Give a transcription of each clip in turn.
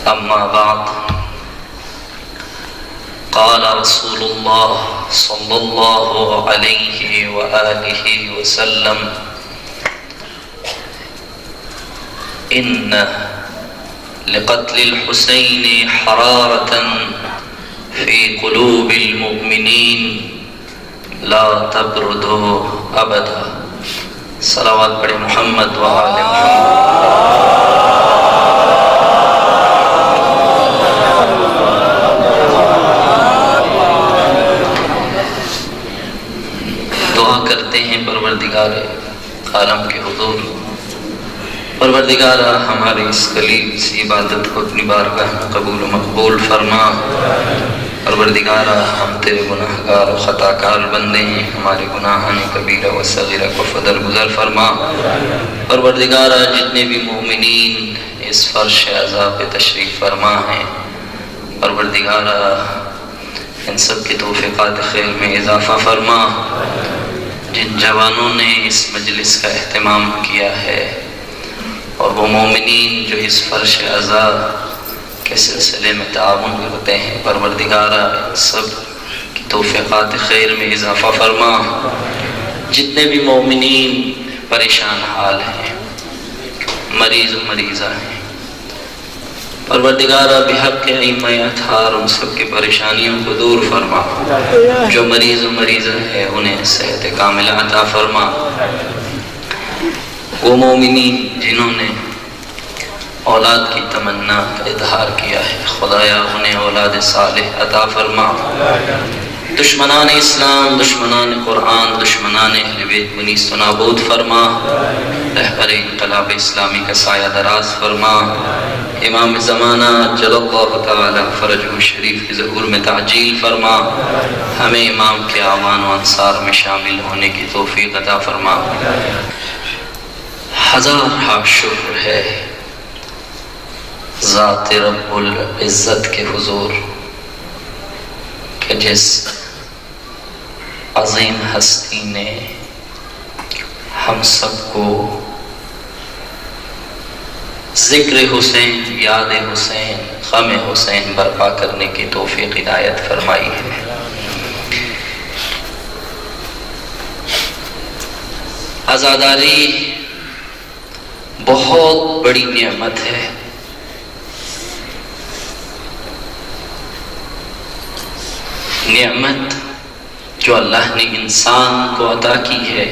أما بعد قال رسول الله صلى الله عليه وآله وسلم إن لقتل الحسين حرارة في قلوب المؤمنين لا تبرد أبدا. صلوات پڑھے محمد وآل محمد. کرتے ہیں پروردگار عالم کے حضور، پروردگار ہمارے اس قلیل سی عبادت کو اپنی بارگاہ میں قبول و مقبول فرما. پروردگار ہم تیرے گناہگار و خطا کار بندے ہیں، ہمارے گناہان کبیرہ و صغیرہ کو فدر گزر فرما. پروردگار جتنے بھی مومنین اس فرش عذاب پہ تشریف فرما ہیں، پروردگار ان سب کے توفیقات خیر میں اضافہ فرما. جن جوانوں نے اس مجلس کا اہتمام کیا ہے اور وہ مومنین جو اس فرش عزا کے سلسلے میں تعاون کرتے ہیں، پروردگارہ سب کی توفیقات خیر میں اضافہ فرما. جتنے بھی مومنین پریشان حال ہیں، مریض و مریضہ ہیں، پروردگارہ بحق ائمہ اطہار ان سب کی پریشانیوں کو دور فرما. جو مریض و مریضہ ہے انہیں صحت کاملہ عطا فرما. وہ مومنین جنہوں نے اولاد کی تمنا کا اظہار کیا ہے، خدایا انہیں اولاد صالح عطا فرما. دشمنان اسلام، دشمنان قرآن، دشمنان اہل بیت کو نیست و نابود فرما. رہبر انقلاب اسلامی کا سایہ دراز فرما. امام زمانہ جل اللہ تعالی فرجہ شریف کی ظہور میں تعجیل فرما. ہمیں امام کے اعوان و انصار میں شامل ہونے کی توفیق عطا فرما. ہزار شکر ہے ذات رب العزت کے حضور کہ جس عظیم ہستی نے ہم سب کو ذکر حسین، یاد حسین، غم حسین برپا کرنے کی توفیق عنایت فرمائی ہے. عزاداری بہت بڑی نعمت ہے. نعمت جو اللہ نے انسان کو عطا کی ہے.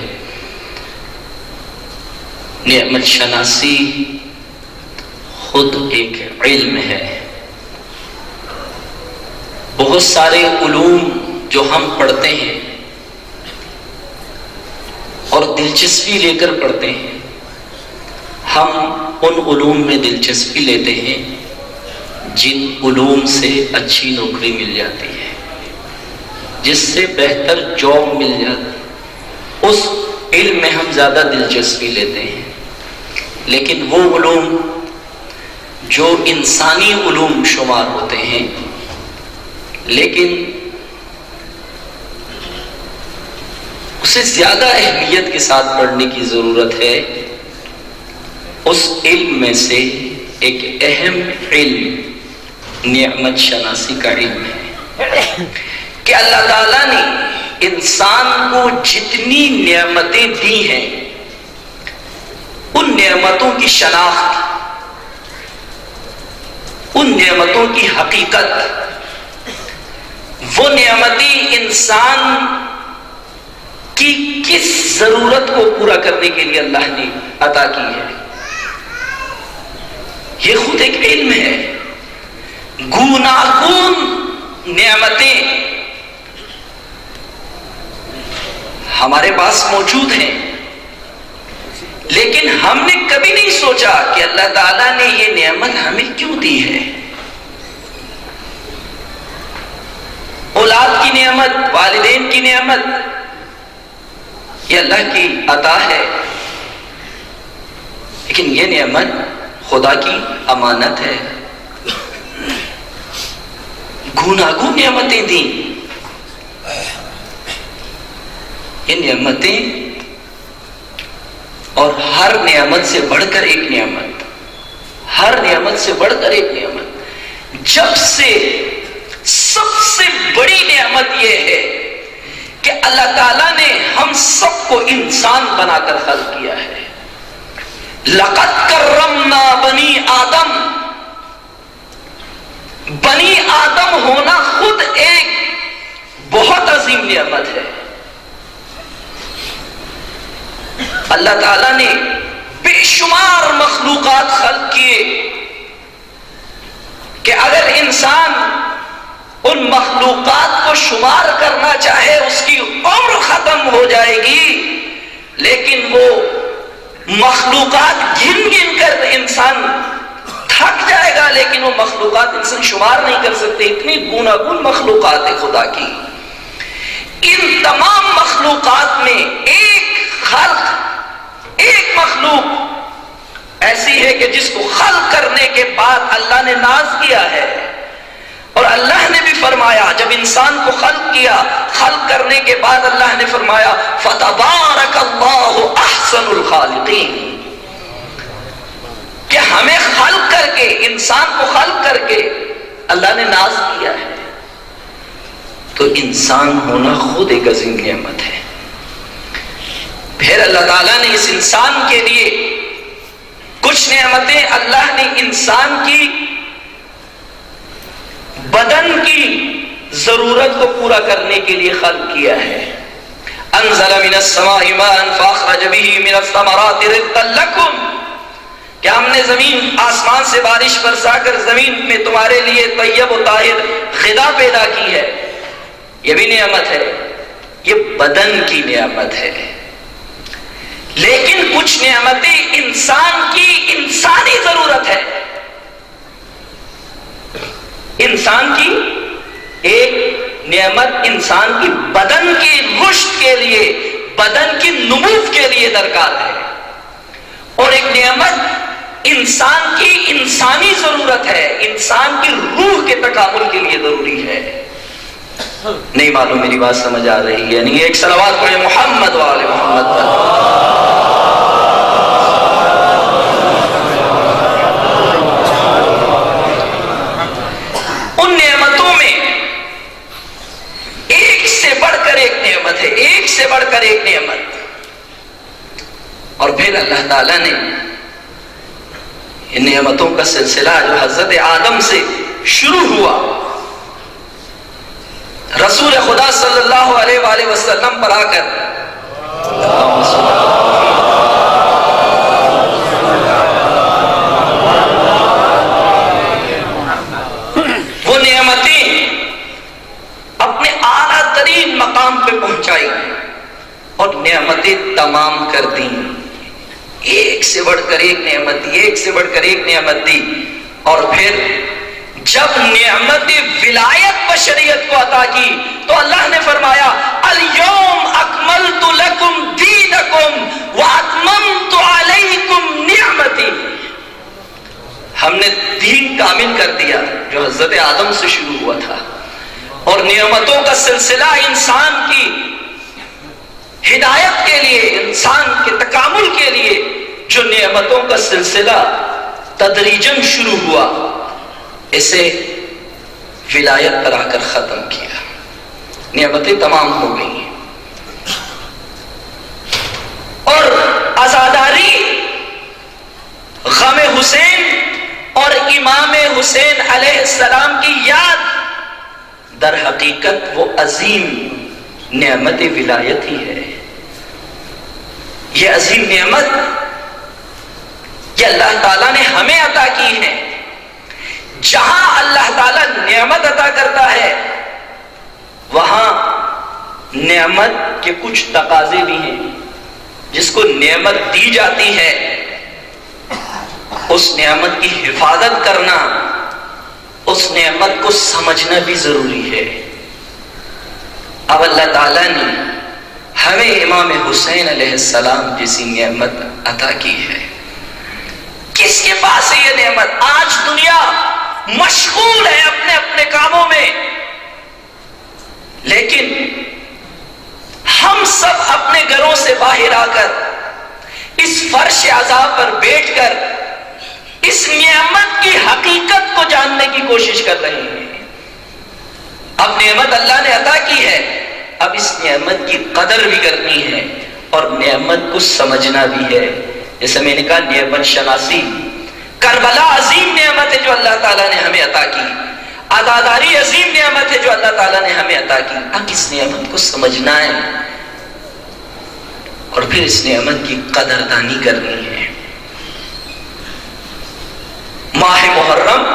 نعمت شناسی خود ایک علم ہے. بہت سارے علوم جو ہم پڑھتے ہیں اور دلچسپی لے کر پڑھتے ہیں، ہم ان علوم میں دلچسپی لیتے ہیں جن علوم سے اچھی نوکری مل جاتی ہے، جس سے بہتر جاب مل جاتی، اس علم میں ہم زیادہ دلچسپی لیتے ہیں. لیکن وہ علوم جو انسانی علوم شمار ہوتے ہیں، لیکن اسے زیادہ اہمیت کے ساتھ پڑھنے کی ضرورت ہے. اس علم میں سے ایک اہم علم نعمت شناسی کا علم ہے کہ اللہ تعالیٰ نے انسان کو جتنی نعمتیں دی ہیں ان نعمتوں کی شناخت، ان نعمتوں کی حقیقت، وہ نعمتیں انسان کی کس ضرورت کو پورا کرنے کے لیے اللہ نے عطا کی ہے، یہ خود ایک علم ہے. گوناگون نعمتیں ہمارے پاس موجود ہیں، لیکن ہم نے کبھی نہیں سوچا کہ اللہ تعالیٰ نے یہ نعمت ہمیں کیوں دی ہے. اولاد کی نعمت، والدین کی نعمت، یہ اللہ کی عطا ہے، لیکن یہ نعمت خدا کی امانت ہے. گوناگون نعمتیں دیں، یہ نعمتیں، اور ہر نعمت سے بڑھ کر ایک نعمت، ہر نعمت سے بڑھ کر ایک نعمت. جب سے سب سے بڑی نعمت یہ ہے کہ اللہ تعالیٰ نے ہم سب کو انسان بنا کر خلق کیا ہے. لقد کرمنا بنی آدم. بنی آدم ہونا خود ایک بہت عظیم نعمت ہے. اللہ تعالیٰ نے بے شمار مخلوقات خلق کیے کہ اگر انسان ان مخلوقات کو شمار کرنا چاہے اس کی عمر ختم ہو جائے گی، لیکن وہ مخلوقات گن گن کر انسان تھک جائے گا، لیکن وہ مخلوقات انسان شمار نہیں کر سکتے. اتنی گوناگون مخلوقات ہے خدا کی. ان تمام مخلوقات میں ایک مخلوق ایسی ہے کہ جس کو خلق کرنے کے بعد اللہ نے ناز کیا ہے. اور اللہ نے بھی فرمایا جب انسان کو خلق کیا، خلق کرنے کے بعد اللہ نے فرمایا فَتَبَارَكَ اللَّهُ أَحْسَنُ الْخَالِقِينَ، کہ ہمیں خلق کر کے، انسان کو خلق کر کے اللہ نے ناز کیا ہے. تو انسان ہونا خود ایک عظیم نعمت ہے. پھر اللہ تعالیٰ نے اس انسان کے لیے کچھ نعمتیں اللہ نے انسان کی بدن کی ضرورت کو پورا کرنے کے لیے خلق کیا ہے. انزل من السماء ماء فاخرج به من الثمرات رزقا لكم، کہ ہم نے زمین آسمان سے بارش برسا کر زمین میں تمہارے لیے طیب و طاہر غذا پیدا کی ہے. یہ بھی نعمت ہے، یہ بدن کی نعمت ہے. لیکن کچھ نعمتیں انسان کی انسانی ضرورت ہے. انسان کی ایک نعمت انسان کی بدن کی رشد کے لیے، بدن کی نمو کے لیے درکار ہے، اور ایک نعمت انسان کی انسانی ضرورت ہے، انسان کی روح کے تکامل کے لیے ضروری ہے. نہیں معلوم میری بات سمجھ آ رہی ہے؟ نہیں. ایک صلوات پڑھیں محمد وآل محمد پر. ایک سے بڑھ کر ایک نعمت. اور پھر اللہ تعالیٰ نے ان نعمتوں کا سلسلہ جو حضرت آدم سے شروع ہوا، رسول خدا صلی اللہ علیہ وآلہ وسلم پر آ کر وہ نعمتیں اپنے اعلیٰ ترین مقام پہ پہنچائی اور نعمتیں تمام کر دیں. ایک سے بڑھ کر ایک نعمت دی، ایک سے بڑھ کر ایک نعمت دی. اور پھر جب نعمت ولایت بشریت کو عطا کی تو اللہ نے فرمایا اليوم اکملت لکم دینکم واتممت علیکم نعمتی. ہم نے دین کامل کر دیا جو حضرت آدم سے شروع ہوا تھا، اور نعمتوں کا سلسلہ انسان کی ہدایت کے لیے، انسان کے تکامل کے لیے جو نعمتوں کا سلسلہ تدریجاً شروع ہوا، اسے ولایت پر آ کر ختم کیا. نعمتیں تمام ہو گئی اور عزاداری، غم حسین اور امام حسین علیہ السلام کی یاد در حقیقت وہ عظیم نعمت ولایت ہی ہے. یہ عظیم نعمت یہ اللہ تعالیٰ نے ہمیں عطا کی ہے. جہاں اللہ تعالیٰ نعمت عطا کرتا ہے وہاں نعمت کے کچھ تقاضے بھی ہیں. جس کو نعمت دی جاتی ہے اس نعمت کی حفاظت کرنا، اس نعمت کو سمجھنا بھی ضروری ہے. اب اللہ تعالیٰ نے ہمیں امام حسین علیہ السلام جیسی نعمت عطا کی ہے. کس کے پاس ہے یہ نعمت؟ آج دنیا مشغول ہے اپنے اپنے کاموں میں، لیکن ہم سب اپنے گھروں سے باہر آ کر اس فرش عذاب پر بیٹھ کر اس نعمت کی حقیقت کو جاننے کی کوشش کر رہے ہیں. اب نعمت اللہ نے عطا کی ہے، اب اس نعمت کی قدر بھی کرنی ہے اور نعمت کو سمجھنا بھی ہے. جیسے میں نے کہا نعمت شناسی، کربلا عظیم نعمت ہے جو اللہ تعالیٰ نے ہمیں عطا کی، عزاداری عظیم نعمت ہے جو اللہ تعالیٰ نے ہمیں عطا کی. اب اس نعمت کو سمجھنا ہے اور پھر اس نعمت کی قدردانی کرنی ہے. ماہ محرم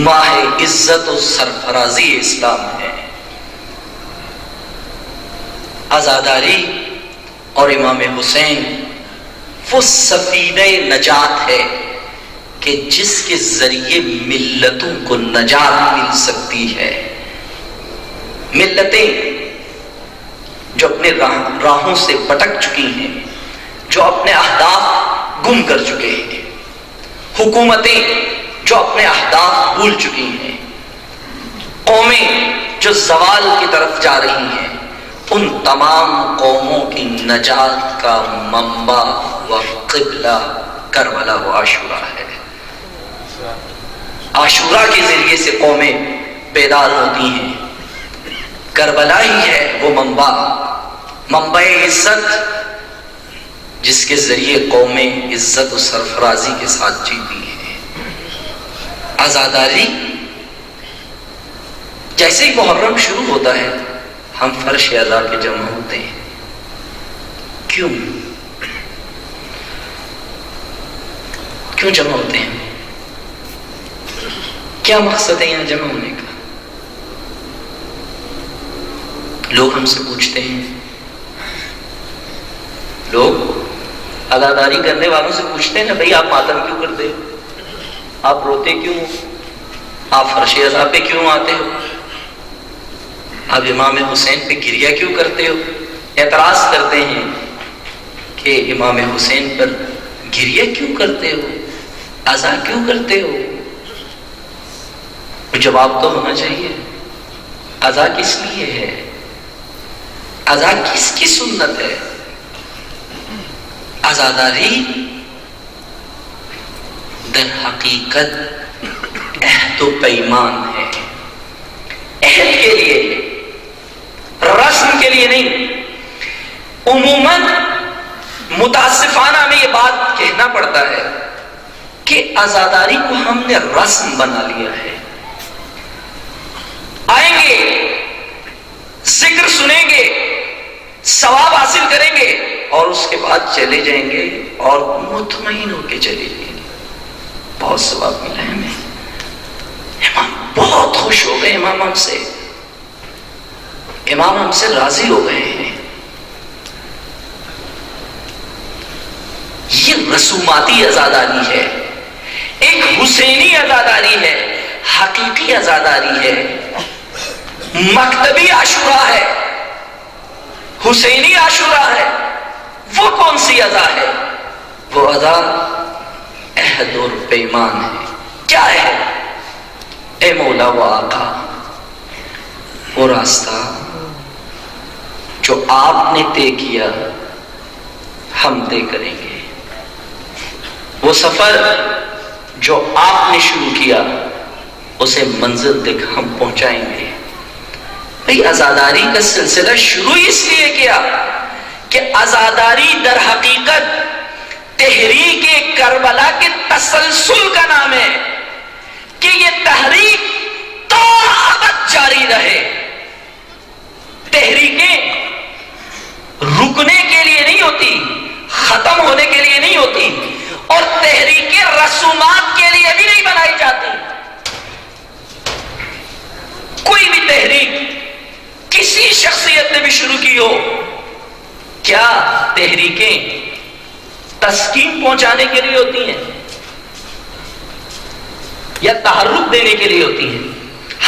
ماہ عزت و سرفرازی اسلام ہے. عزاداری اور امام حسین وہ سفینہ نجات ہے کہ جس کے ذریعے ملتوں کو نجات مل سکتی ہے. ملتیں جو اپنے راہوں سے بھٹک چکی ہیں، جو اپنے اہداف گم کر چکے ہیں، حکومتیں جو اپنے اہداف بھول چکی ہیں، قومیں جو زوال کی طرف جا رہی ہیں، ان تمام قوموں کی نجات کا منبع و قبلہ کربلا و عاشورہ ہے. عاشورہ کے ذریعے سے قومیں بیدار ہوتی ہیں. کربلا ہی ہے وہ منبع عزت جس کے ذریعے قومیں عزت و سرفرازی کے ساتھ جیتی ہیں. عزاداری جیسے ہی محرم شروع ہوتا ہے ہم فرش عزا پہ جمع ہوتے ہیں. کیوں جمع ہوتے ہیں؟ کیا مقصد ہے یہاں جمع ہونے کا؟ لوگ ہم سے پوچھتے ہیں، لوگ عزاداری کرنے والوں سے پوچھتے ہیں نا، بھئی آپ ماتم کیوں کرتے ہو؟ آپ روتے کیوں ہو؟ آپ فرش عزا پہ کیوں آتے ہو؟ آپ امام حسین پہ گریہ کیوں کرتے ہو؟ اعتراض کرتے ہیں کہ امام حسین پر گریہ کیوں کرتے ہو، عزا کیوں کرتے ہو؟ جواب تو ہونا چاہیے، عزا کس لیے ہے؟ عزا کس کی سنت ہے؟ عزاداری در حقیقت عہد و پیمان ہے. عہد کے لیے، رسم کے لیے نہیں. عموماً متاسفانہ میں یہ بات کہنا پڑتا ہے کہ عزاداری کو ہم نے رسم بنا لیا ہے. آئیں گے، ذکر سنیں گے، ثواب حاصل کریں گے اور اس کے بعد چلے جائیں گے اور مطمئن ہو کے چلے جائیں گے. بہت ثواب ملا ہے ہمیں، امام بہت خوش ہو گئے، امام ہم سے راضی ہو گئے ہیں. یہ رسوماتی عزاداری ہے، ایک حسینی عزاداری ہے، حقیقی عزاداری ہے. مکتبی عاشورہ ہے، حسینی عاشورہ ہے. وہ کون سی عزا ہے؟ وہ عزا عہد اور پیمان ہے. کیا ہے؟ اے مولا و آقا، وہ راستہ جو آپ نے طے کیا ہم طے کریں گے، وہ سفر جو آپ نے شروع کیا اسے منزل تک ہم پہنچائیں گے. بھئی عزاداری کا سلسلہ شروع اس لیے کیا کہ عزاداری در حقیقت تحریک کربلا کے تسلسل کا نام ہے کہ یہ تحریک تا ابد جاری رہے. تحریکیں رکنے کے لیے نہیں ہوتی، ختم ہونے کے لیے نہیں ہوتی، اور تحریکیں رسومات کے لیے بھی نہیں بنائی جاتی. کوئی بھی تحریک کسی شخصیت نے بھی شروع کی ہو، کیا تحریکیں تسکین پہنچانے کے لیے ہوتی ہیں یا تحرک دینے کے لیے ہوتی ہیں،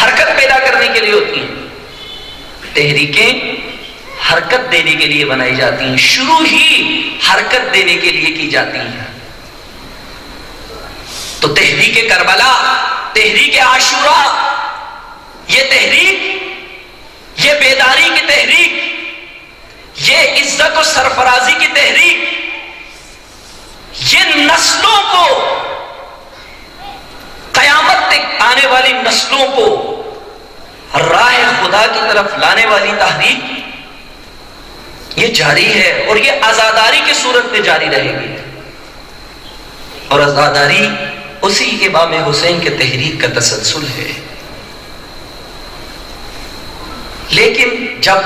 حرکت پیدا کرنے کے لیے ہوتی ہیں؟ تحریکیں حرکت دینے کے لیے بنائی جاتی ہیں، شروع ہی حرکت دینے کے لیے کی جاتی ہیں. تو تحریک کربلا، تحریک عاشورہ، یہ تحریک، یہ بیداری کی تحریک، یہ عزت و سرفرازی کی تحریک، یہ نسلوں کو آنے والی نسلوں کو راہ خدا کی طرف لانے والی تحریک یہ جاری ہے، اور یہ عزاداری کی صورت میں جاری رہے گی، اور عزاداری اسی امام حسین کے تحریک کا تسلسل ہے۔ لیکن جب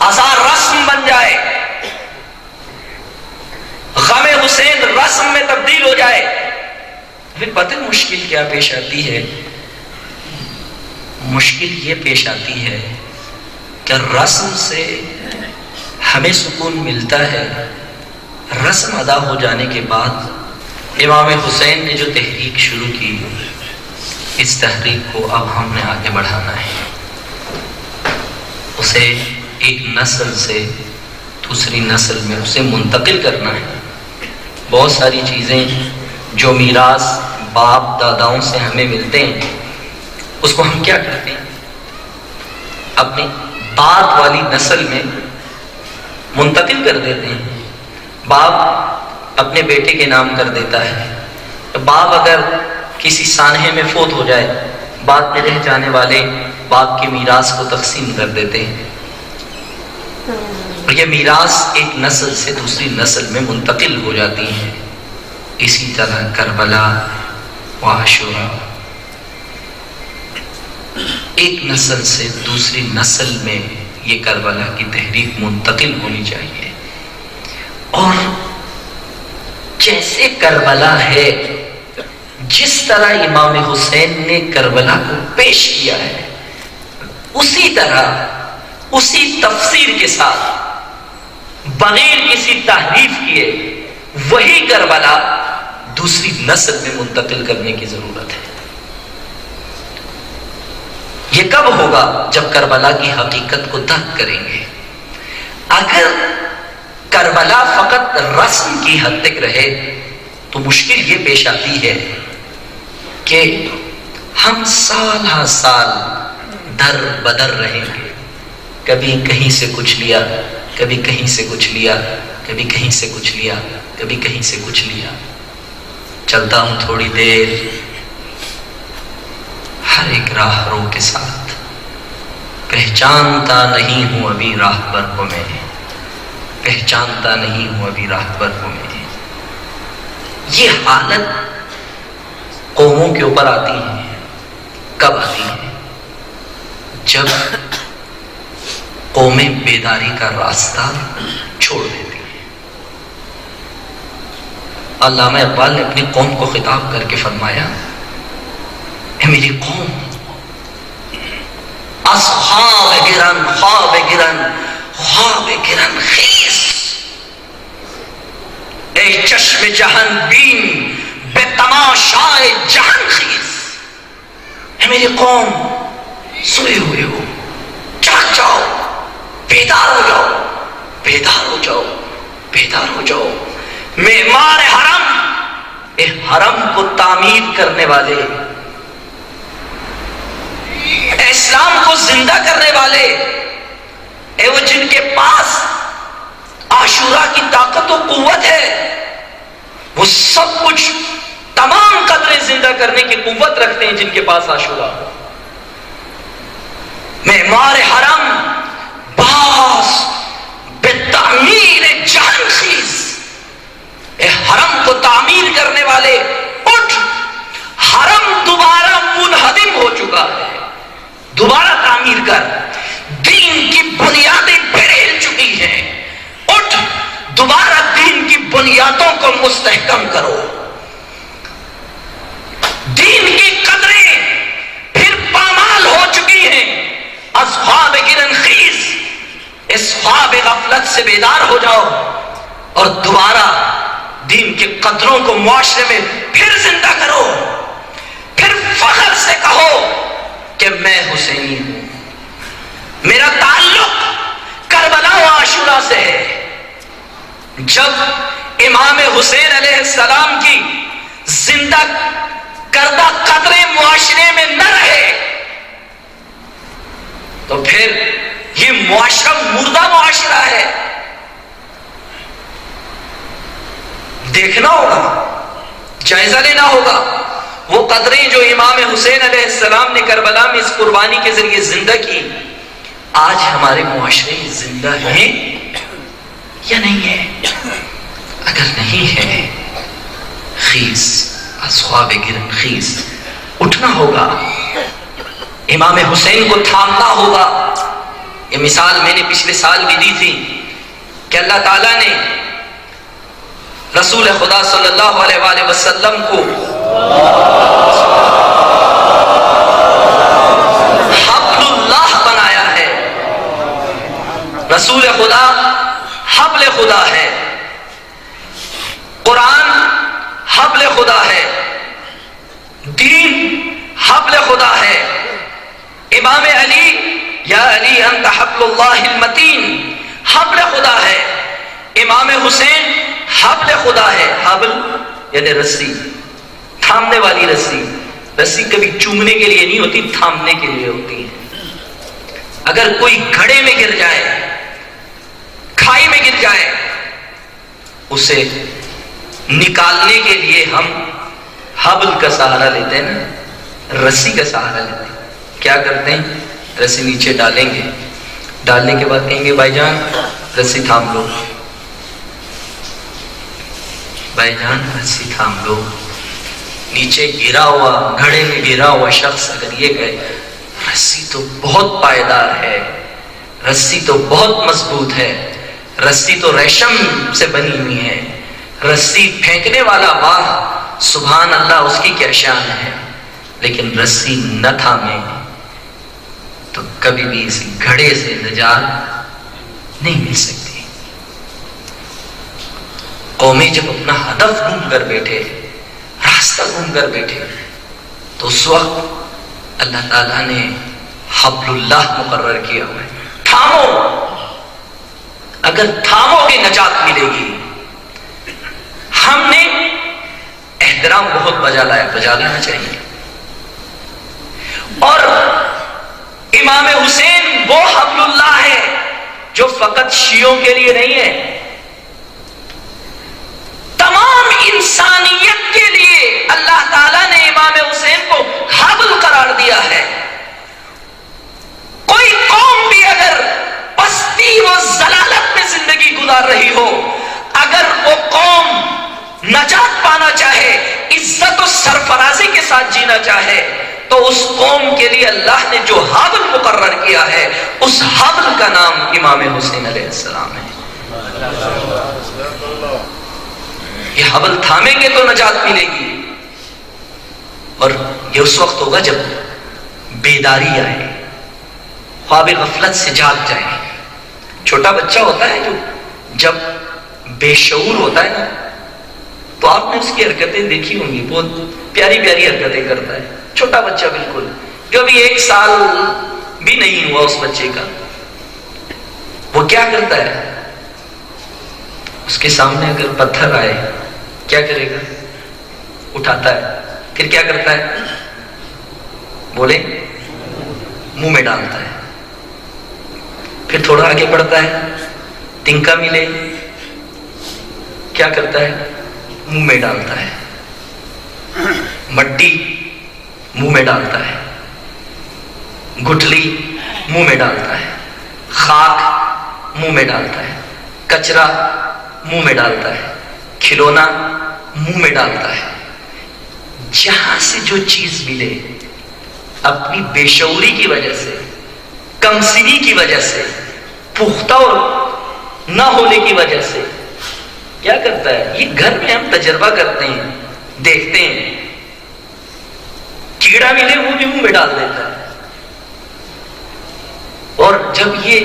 عزا رسم بن جائے، غم حسین رسم میں تبدیل ہو جائے، پھر پتہ مشکل کیا پیش آتی ہے؟ مشکل یہ پیش آتی ہے کہ رسم سے ہمیں سکون ملتا ہے، رسم ادا ہو جانے کے بعد امام حسین نے جو تحریک شروع کی، اس تحریک کو اب ہم نے آگے بڑھانا ہے، اسے ایک نسل سے دوسری نسل میں اسے منتقل کرنا ہے۔ بہت ساری چیزیں جو میراث باپ داداؤں سے ہمیں ملتے ہیں، اس کو ہم کیا کرتے ہیں؟ اپنی بعد والی نسل میں منتقل کر دیتے ہیں۔ باپ اپنے بیٹے کے نام کر دیتا ہے، باپ اگر کسی سانحے میں فوت ہو جائے، بعد میں رہ جانے والے باپ کے میراث کو تقسیم کر دیتے ہیں، اور یہ میراث ایک نسل سے دوسری نسل میں منتقل ہو جاتی ہے۔ اسی طرح کربلا و عاشورا ایک نسل سے دوسری نسل میں یہ کربلا کی تحریک منتقل ہونی چاہیے۔ اور جیسے کربلا ہے، جس طرح امام حسین نے کربلا کو پیش کیا ہے، اسی طرح اسی تفسیر کے ساتھ بغیر کسی تحریف کیے وہی کربلا دوسری نسل میں منتقل کرنے کی ضرورت ہے۔ یہ کب ہوگا؟ جب کربلا کی حقیقت کو درک کریں گے۔ اگر کربلا فقط رسم کی حد تک رہے تو مشکل یہ پیش آتی ہے کہ ہم سال ہر سال در بدر رہیں گے، کبھی کہیں سے کچھ لیا، کبھی کہیں سے کچھ لیا، کبھی کہیں سے کچھ لیا، کبھی کہیں سے کچھ لیا، چلتا ہوں تھوڑی دیر ہر ایک راہ رو کے ساتھ، پہچانتا نہیں ہوں ابھی راہبر کو میں، پہچانتا نہیں ہوں ابھی راہبر کو میں۔ یہ حالت قوموں کے اوپر آتی ہے۔ کب آتی ہے؟ جب قومیں بیداری کا راستہ چھوڑ دیتی ہیں۔ علامہ اقبال نے اپنی قوم کو خطاب کر کے فرمایا، اے میری قوم، از خواب گرن خواب گرن خواب گرن خیز، اے چشم جہان بین بے تماشائے جہان خیز۔ اے میری قوم، سوئے ہوئے ہو، جاگ جاؤ، بیدار ہو جاؤ، بیدار ہو جاؤ، بیدار ہو جاؤ۔ معمار حرم، اے حرم کو تعمیر کرنے والے، اے اسلام کو زندہ کرنے والے، اے وہ جن کے پاس عاشورا کی طاقت و قوت ہے، وہ سب کچھ تمام قدریں زندہ کرنے کی قوت رکھتے ہیں جن کے پاس عاشورا ہو۔ معمار حرم باس بتعمیر جہان خیز، اے حرم کو تعمیر کرنے والے، اٹھ، حرم دوبارہ منہدم ہو چکا ہے، دوبارہ تعمیر کر، دین کی بنیادیں پھر ہل چکی ہیں، اٹھ، دوبارہ دین کی بنیادوں کو مستحکم کرو، دین کی قدریں پھر پامال ہو چکی ہیں۔ اصحاب گرن خیز، اس خواب غفلت سے بیدار ہو جاؤ اور دوبارہ دین کے قدروں کو معاشرے میں پھر زندہ کرو، پھر فخر سے کہو کہ میں حسینی ہوں، میرا تعلق کربلا و عاشورا سے ہے۔ جب امام حسین علیہ السلام کی زندہ کردہ قدریں معاشرے میں نہ رہے تو پھر یہ معاشرہ مردہ معاشرہ ہے۔ دیکھنا ہوگا، جائزہ لینا ہوگا، وہ قدریں جو امام حسین علیہ السلام نے کربلا میں اس قربانی کے ذریعے زندہ کی، آج ہمارے معاشرے میں زندہ ہیں یا نہیں ہے؟ اگر نہیں ہے، خیز اصحاب گرن خیز، اٹھنا ہوگا، امام حسین کو تھامنا ہوگا۔ یہ مثال میں نے پچھلے سال بھی دی تھی کہ اللہ تعالیٰ نے رسول خدا صلی اللہ علیہ وآلہ وسلم کو حبل اللہ بنایا ہے۔ رسول خدا حبل خدا ہے، قرآن حبل خدا ہے، دین حبل خدا ہے۔ امام علی، یا علی انت حبل اللہ المتین، حبل خدا ہے۔ امام حسین حبل خدا ہے۔ حبل یعنی رسی، تھامنے والی رسی۔ رسی کبھی چومنے کے لیے نہیں ہوتی، تھامنے کے لیے ہوتی ہے۔ اگر کوئی گھڑے میں گر جائے، کھائی میں گر جائے، اسے نکالنے کے لیے ہم حبل کا سہارا لیتے ہیں نا، رسی کا سہارا لیتے ہیں۔ کیا کرتے ہیں؟ رسی نیچے ڈالیں گے، ڈالنے کے بعد کہیں گے بھائی جان رسی تھام لو، بھائی جان رسی تھام لو۔ نیچے گرا ہوا، گھڑے میں گرا ہوا شخص اگر یہ کہے رسی تو بہت پائیدار ہے، رسی تو بہت مضبوط ہے، رسی تو ریشم سے بنی ہوئی ہے، رسی پھینکنے والا واہ سبحان اللہ اس کی کیا شان ہے، لیکن رسی نہ تھامے تو کبھی بھی اس گھڑے سے نجات نہیں مل سکتی۔ قومیں جب اپنا ہدف گم کر بیٹھے، راستہ گم کر بیٹھے، تو اس وقت اللہ تعالیٰ نے حبل اللہ مقرر کیا ہوا ہے۔ تھامو، اگر تھامو گے نجات ملے گی۔ ہم نے احترام بہت بجا لینا چاہیے۔ اور امام حسین وہ حبل اللہ ہے جو فقط شیعوں کے لیے نہیں ہے، تمام انسانیت کے لیے اللہ تعالیٰ نے امام حسین کو حبل قرار دیا ہے۔ کوئی قوم بھی اگر پستی و ضلالت میں زندگی گزار رہی ہو، اگر وہ قوم نجات پانا چاہے، عزت و سرفرازی کے ساتھ جینا چاہے، تو اس قوم کے لیے اللہ نے جو حبل مقرر کیا ہے، اس حبل کا نام امام حسین علیہ السلام ہے۔ یہ حبل تھامیں گے تو نجات ملے گی۔ اور یہ اس وقت ہوگا جب بیداری آئے، خواب غفلت سے جاگ جائے۔ چھوٹا بچہ ہوتا ہے جو جب بے شعور ہوتا ہے نا، تو آپ نے اس کی حرکتیں دیکھی ہوں گی، بہت پیاری پیاری حرکتیں کرتا ہے چھوٹا بچہ، بالکل جو ابھی 1 سال بھی نہیں ہوا اس بچے کا۔ وہ کیا کرتا ہے؟ اس کے سامنے اگر پتھر آئے کیا کرے گا؟ اٹھاتا ہے، پھر کیا کرتا ہے؟ بولے، منہ میں ڈالتا ہے۔ پھر تھوڑا آگے بڑھتا ہے، تنکا ملے کیا کرتا ہے؟ منہ میں ڈالتا ہے۔ مٹی منہ میں ڈالتا ہے، گٹھلی منہ میں ڈالتا ہے، خاک منہ میں ڈالتا ہے، کچرا منہ میں ڈالتا ہے، کھلونا منہ میں ڈالتا ہے۔ جہاں سے جو چیز ملے، اپنی بے شعوری کی وجہ سے، کمسنی کی وجہ سے، پختہ اور نہ ہونے کی وجہ سے کیا کرتا ہے؟ یہ گھر میں ہم تجربہ کرتے ہیں، دیکھتے ہیں، کیڑا ملے وہ بھی منہ میں ڈال دیتا ہے۔ اور جب یہ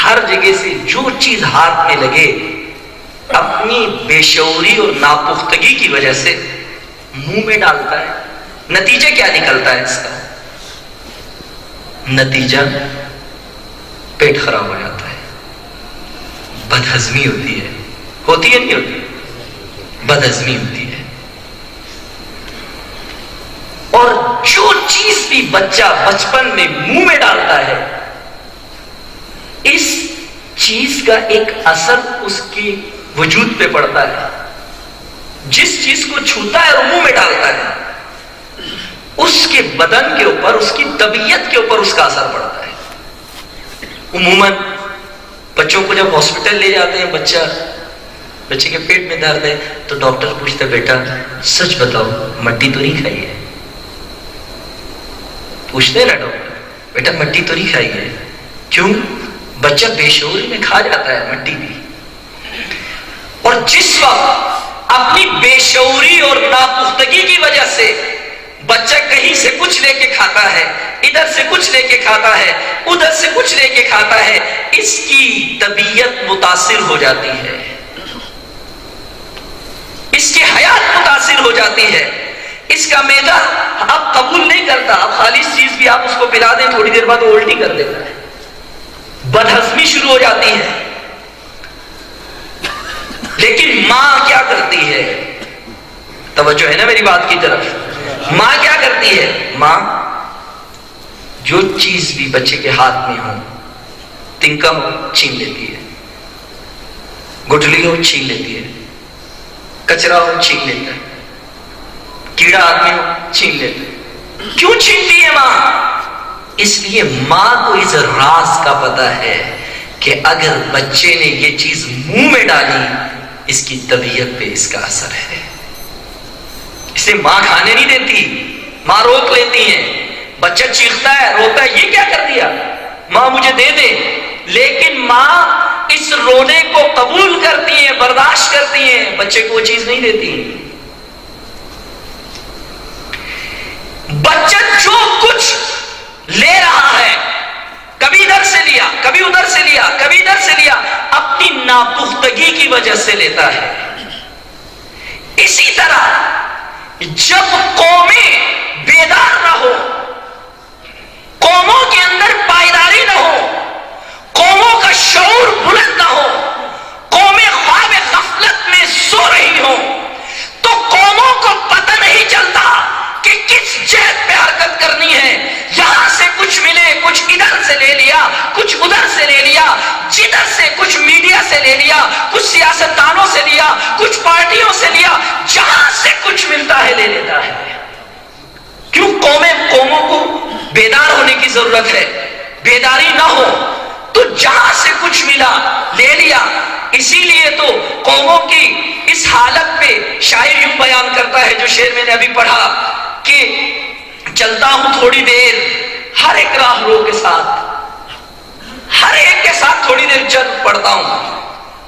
ہر جگہ سے جو چیز ہاتھ میں لگے، اپنی بے شعوری اور ناپختگی کی وجہ سے منہ میں ڈالتا ہے، نتیجہ کیا نکلتا ہے اس کا؟ نتیجہ پیٹ خراب ہو جاتا ہے، بدہضمی ہوتی ہے نہیں ہوتی؟ بدہضمی ہوتی ہے۔ اور جو چیز بھی بچہ بچپن میں منہ میں ڈالتا ہے، اس چیز کا ایک اثر اس کے وجود پہ پڑتا ہے۔ جس چیز کو چھوتا ہے اور منہ میں ڈالتا ہے، بدن کے اوپر، اس کی طبیعت کے اوپر اس کا اثر پڑتا ہے۔ عموماً بچوں کو جب ہاسپٹل لے جاتے ہیں، بچے کے پیٹ میں درد ہے تو ڈاکٹر پوچھتا ہے بیٹا سچ بتاؤ مٹی تو نہیں کھائی ہے؟ پوچھتے ہیں نا ڈاکٹر، بیٹا مٹی تو نہیں کھائی ہے؟ کیوں؟ بچہ بے شعوری میں کھا جاتا ہے مٹی بھی۔ اور جس وقت اپنی بے شعوری اور ناپختگی کی وجہ سے بچہ کہیں سے کچھ لے کے کھاتا ہے، ادھر سے کچھ لے کے کھاتا ہے، ادھر سے کچھ لے کے کھاتا ہے، اس کی طبیعت متاثر ہو جاتی ہے، اس کی حیات متاثر ہو جاتی ہے، اس کا معدہ اب قبول نہیں کرتا، اب خالص چیز بھی آپ اس کو پلا دیں تھوڑی دیر بعد وہ الٹی کر دیتا ہے، بدہضمی شروع ہو جاتی ہے۔ لیکن ماں کیا کرتی ہے؟ توجہ ہے نا میری بات کی طرف؟ ماں کیا کرتی ہے؟ ماں جو چیز بھی بچے کے ہاتھ میں ہو، تنکا ہو چھین لیتی ہے، گٹھلی ہو چھین لیتی ہے، کچرا ہو چھین لیتا ہے، کیڑا ہاتھ میں ہو چھین لیتا ہے۔ کیوں چھینتی ہے ماں؟ اس لیے ماں کو اس راز کا پتہ ہے کہ اگر بچے نے یہ چیز منہ میں ڈالی اس کی طبیعت پہ اس کا اثر ہے، اسے ماں کھانے نہیں دیتی، ماں روک لیتی ہے، بچہ چیختا ہے روتا ہے یہ کیا کر دیا ماں مجھے دے دے، لیکن ماں اس رونے کو قبول کرتی ہے، برداشت کرتی ہے، بچے کو وہ چیز نہیں دیتی۔ بچہ جو کچھ لے رہا ہے، کبھی ادھر سے لیا، کبھی ادھر سے لیا، کبھی ادھر سے لیا، اپنی ناپختگی کی وجہ سے لیتا ہے۔ اسی طرح جب قومیں بیدار نہ ہو، قوموں کے اندر پائیداری نہ ہو، قوموں کا شعور بلند نہ ہو، قومیں خواب غفلت میں سو رہی ہوں، تو قوموں کو پتہ نہیں چلتا کہ کس جہت پہ حرکت کرنی ہے۔ یہاں سے کچھ ملے، کچھ ادھر سے لے لیا، کچھ ادھر سے لے لیا، جدھر سے کچھ میڈیا سے لے لیا، کچھ سیاستدانوں سے لیا، کچھ پارٹیوں سے لیا، جہاں سے کچھ ملتا ہے لے لیتا ہے۔ کیوں؟ قوموں کو بیدار ہونے کی ضرورت ہے، بیداری نہ ہو تو جہاں سے کچھ ملا لے لیا۔ اسی لیے تو قوموں کی اس حالت پہ شاعر یوں بیان کرتا ہے، جو شعر میں نے ابھی پڑھا کہ چلتا ہوں تھوڑی دیر ہر ایک راہ رو کے ساتھ، ہر ایک کے ساتھ تھوڑی دیر چل پڑتا ہوں،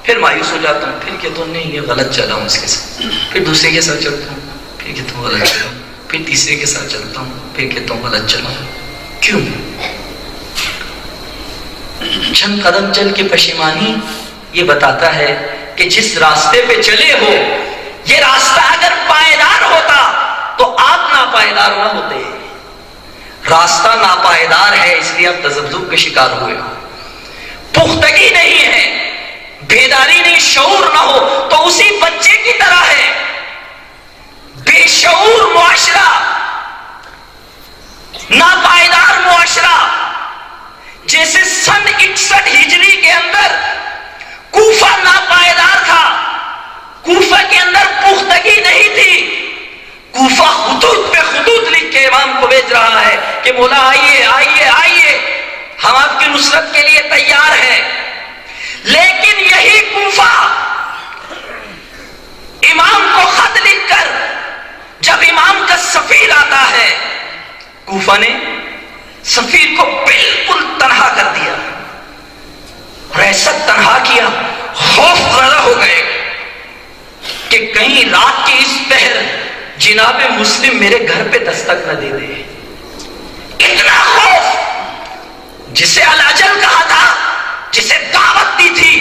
پھر مایوس ہو جاتا ہوں، پھر کہتا ہوں نہیں یہ غلط چلا ہوں اس کے ساتھ، پھر دوسرے کے ساتھ چلتا ہوں، پھر کہتا ہوں غلط چلا ہوں، پھر تیسرے کے ساتھ چلتا ہوں، پھر کہتا ہوں غلط چلا ہوں۔ کیوں؟ چند قدم چل کے پشیمانی یہ بتاتا ہے کہ جس راستے پہ چلے ہو، یہ راستہ اگر پائیدار ہوتا تو آپ ناپائیدار نہ ہوتے۔ راستہ ناپائیدار ہے اس لیے آپ تذبذب کے شکار ہوئے ہو، پختگی نہیں ہے، بیداری نہیں، شعور نہ ہو تو اسی بچے کی طرح ہے۔ بے شعور معاشرہ، ناپائیدار معاشرہ، جیسے سن 61 ہجری کے اندر کوفہ ناپائیدار تھا، کوفہ کے اندر پختگی نہیں تھی، کوفہ خطوط پہ خطوط لکھ کے امام کو بھیج رہا ہے کہ مولا آئیے آئیے آئیے، ہم آپ کی نصرت کے لیے تیار ہیں۔ لیکن یہی کوفہ امام کو خط لکھ کر جب امام کا سفیر آتا ہے، کوفہ نے سفیر کو بالکل تنہا کر دیا، اور ایسا تنہا کیا خوف زدہ ہو گئے کہ کہیں رات کی اس پہر جناب مسلم میرے گھر پہ دستک نہ دے دے۔ اتنا خوف، جسے الاجل کہا تھا، جسے دعوت دی تھی،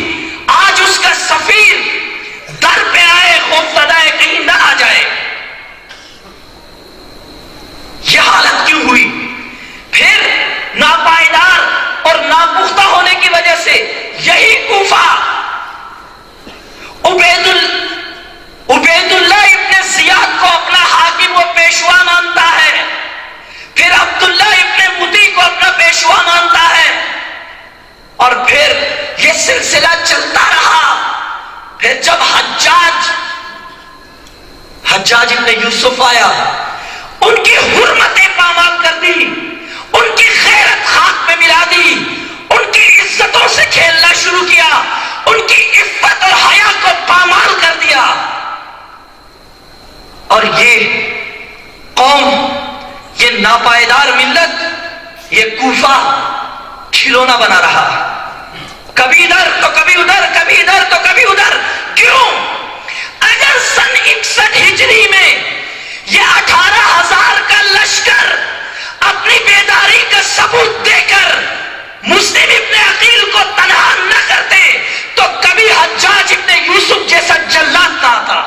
آج اس کا سفیر در پہ آئے، خوف زدہ ہے کہیں نہ آ جائے۔ یہ حالت کیوں ہوئی؟ پھر ناپائیدار اور ناپختہ ہونے کی وجہ سے یہی کوفہ عبید اللہ ابن زیاد کو اپنا حاکم و پیشوا مانتا ہے، پھر عبداللہ ابن مطیع کو اپنا پیشوا مانتا ہے، اور پھر یہ سلسلہ چلتا رہا۔ پھر جب حجاج ابن یوسف آیا، ان کی حرمتیں پامال کر دی، ان کی عزتوں سے کھیلنا شروع کیا، ان کی عفت اور حیا کو پامال کر دیا، اور یہ قوم، یہ ناپائیدار ملت، یہ کوفہ کھلونا بنا رہا، کبھی ادھر تو کبھی ادھر، کبھی ادھر تو کبھی ادھر۔ کیوں؟ اگر سن 61 ہجری میں یہ 18,000 کا لشکر اپنی بیداری کا ثبوت دے کر مسلم ابن عقیل کو تنہا نہ کرتے تو کبھی حجاج ابن یوسف جیسا جلاد نہ آتا،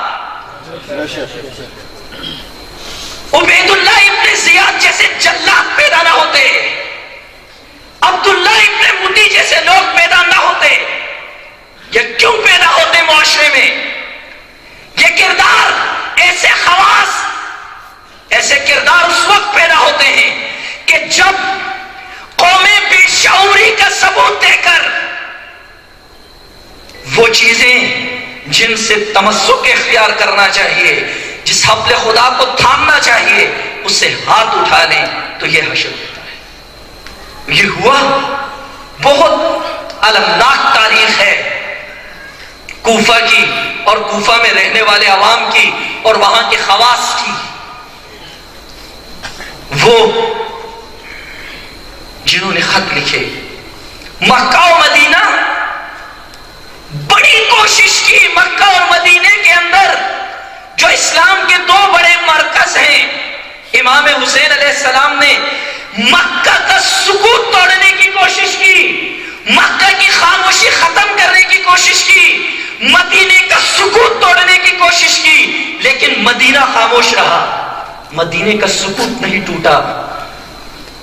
عبید اللہ ابن زیاد جیسے جلاد پیدا نہ ہوتے، عبداللہ ابن مدی جیسے لوگ پیدا نہ ہوتے۔ یہ کیوں پیدا ہوتے معاشرے میں؟ یہ کردار، ایسے خواص، ایسے کردار اس وقت پیدا ہوتے ہیں کہ جب قومیں بے شعوری کا ثبوت دے کر وہ چیزیں جن سے تمسک اختیار کرنا چاہیے، جس حبل خدا کو تھامنا چاہیے، اس سے ہاتھ اٹھا لیں تو یہ حشر ہوتا ہے۔ یہ ہوا، بہت المناک تاریخ ہے کوفہ کی اور کوفہ میں رہنے والے عوام کی اور وہاں کے خواص کی۔ وہ جنہوں نے خط لکھے، مکہ و مدینہ، بڑی کوشش کی مکہ اور مدینے کے اندر جو اسلام کے دو بڑے مرکز ہیں، امام حسین علیہ السلام نے مکہ کا سکوت توڑنے کی کوشش کی، مکہ کی خاموشی ختم کرنے کی کوشش کی، مدینے کا سکوت توڑنے کی کوشش کی، لیکن مدینہ خاموش رہا، مدینے کا سکوت نہیں ٹوٹا۔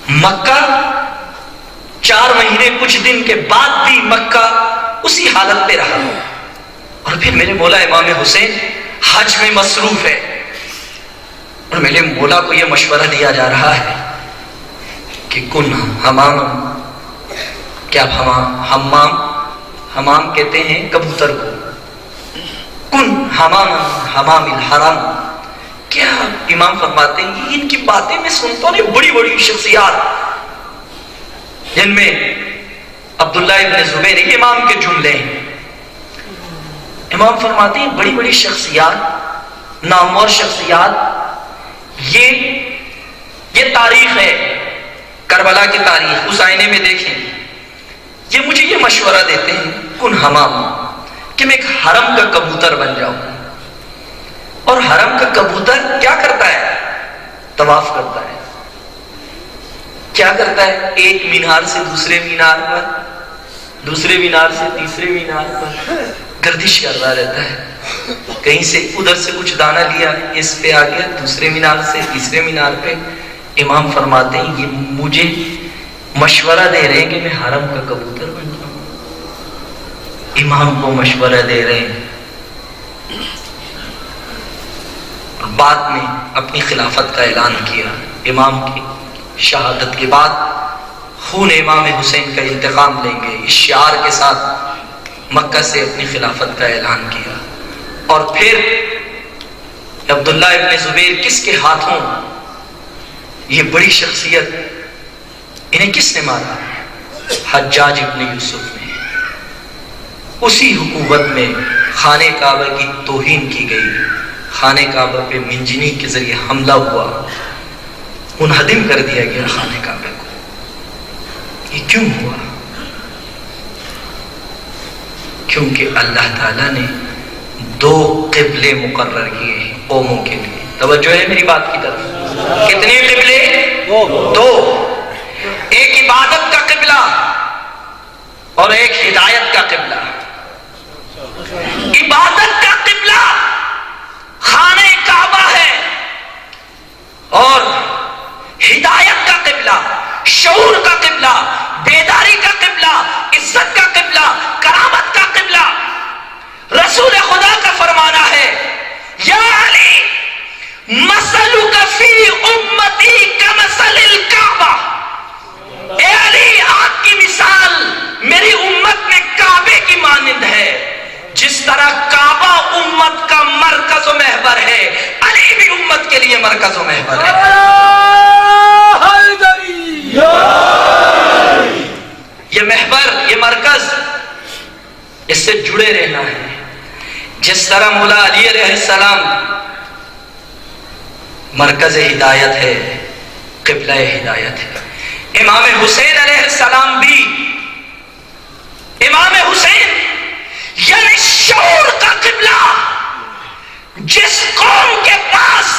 مکہ 4 مہینے کچھ دن کے بعد بھی مکہ اسی حالت پہ رہا، اور پھر میرے مولا امام حسین حج میں مصروف ہے، اور میرے مولا کو یہ مشورہ دیا جا رہا ہے کہ کن حمام، کیا حمام کہتے ہیں کبوتر کو، کن حمام حمام الحرم۔ کیا امام فرماتے ہیں، ان کی باتیں میں سنتا ہوں، بڑی بڑی شخصیات جن میں عبداللہ ابن زبیر امام کے جملے ہیں، امام فرماتے ہیں بڑی بڑی شخصیات، نامور شخصیات، یہ تاریخ ہے، کربلا کی تاریخ، اس آئینے میں دیکھیں، یہ مجھے یہ مشورہ دیتے ہیں کن حمام، کہ میں ایک حرم کا کبوتر بن جاؤں۔ اور حرم کا کبوتر کیا کرتا ہے؟ طواف کرتا ہے۔ کیا کرتا ہے؟ ایک مینار سے دوسرے مینار پر، دوسرے مینار سے تیسرے مینار پر گردش کرتا رہتا ہے، کہیں سے ادھر سے کچھ دانہ لیا، اس پہ آ گیا، دوسرے مینار سے تیسرے مینار پہ۔ امام فرماتے ہیں یہ مجھے مشورہ دے رہے ہیں کہ میں حرم کا کبوتر بن جاؤں، امام کو مشورہ دے رہے ہیں۔ بعد میں اپنی خلافت کا اعلان کیا، امام کی شہادت کے بعد خون امام حسین کا انتقام لیں گے، اس شعار کے ساتھ مکہ سے اپنی خلافت کا اعلان کیا۔ اور پھر عبداللہ ابن زبیر کس کے ہاتھوں، یہ بڑی شخصیت، انہیں کس نے مارا؟ حجاج ابن یوسف نے۔ اسی حکومت میں خانہ کعبہ کی توہین کی گئی، خانہ کعبہ پہ منجنی کے ذریعے حملہ ہوا، منہدم کر دیا گیا خانہ کعبہ کو۔ یہ کیوں ہوا؟ کیونکہ اللہ تعالیٰ نے 2 قبلے مقرر کیے ہیں قوموں کے لیے۔ توجہ ہے میری بات کی طرف؟ کتنے قبلے؟ 2۔ ایک عبادت کا قبلہ اور ایک ہدایت کا قبلہ۔ عبادت کا قبلہ خانہ کعبہ ہے، اور ہدایت کا قبلہ، شعور کا قبلہ، بیداری کا قبلہ، عزت کا قبلہ، کرامت کا قبلہ رسول خدا کا فرمانا ہے، یا علی مثلک فی امتی کمثل الکعبہ، اے علی آپ کی مثال میری امت میں کعبے کی مانند ہے، جس طرح کعبہ امت کا مرکز و محور ہے، علی بھی امت کے لیے مرکز و محور ہے۔ اس سے جڑے رہنا ہے. جس طرح مولا علی علیہ السلام مرکز ہدایت ہے، قبلہ ہدایت ہے، امام حسین علیہ السلام بھی، امام حسین یعنی شعور کا قبلہ. جس قوم کے پاس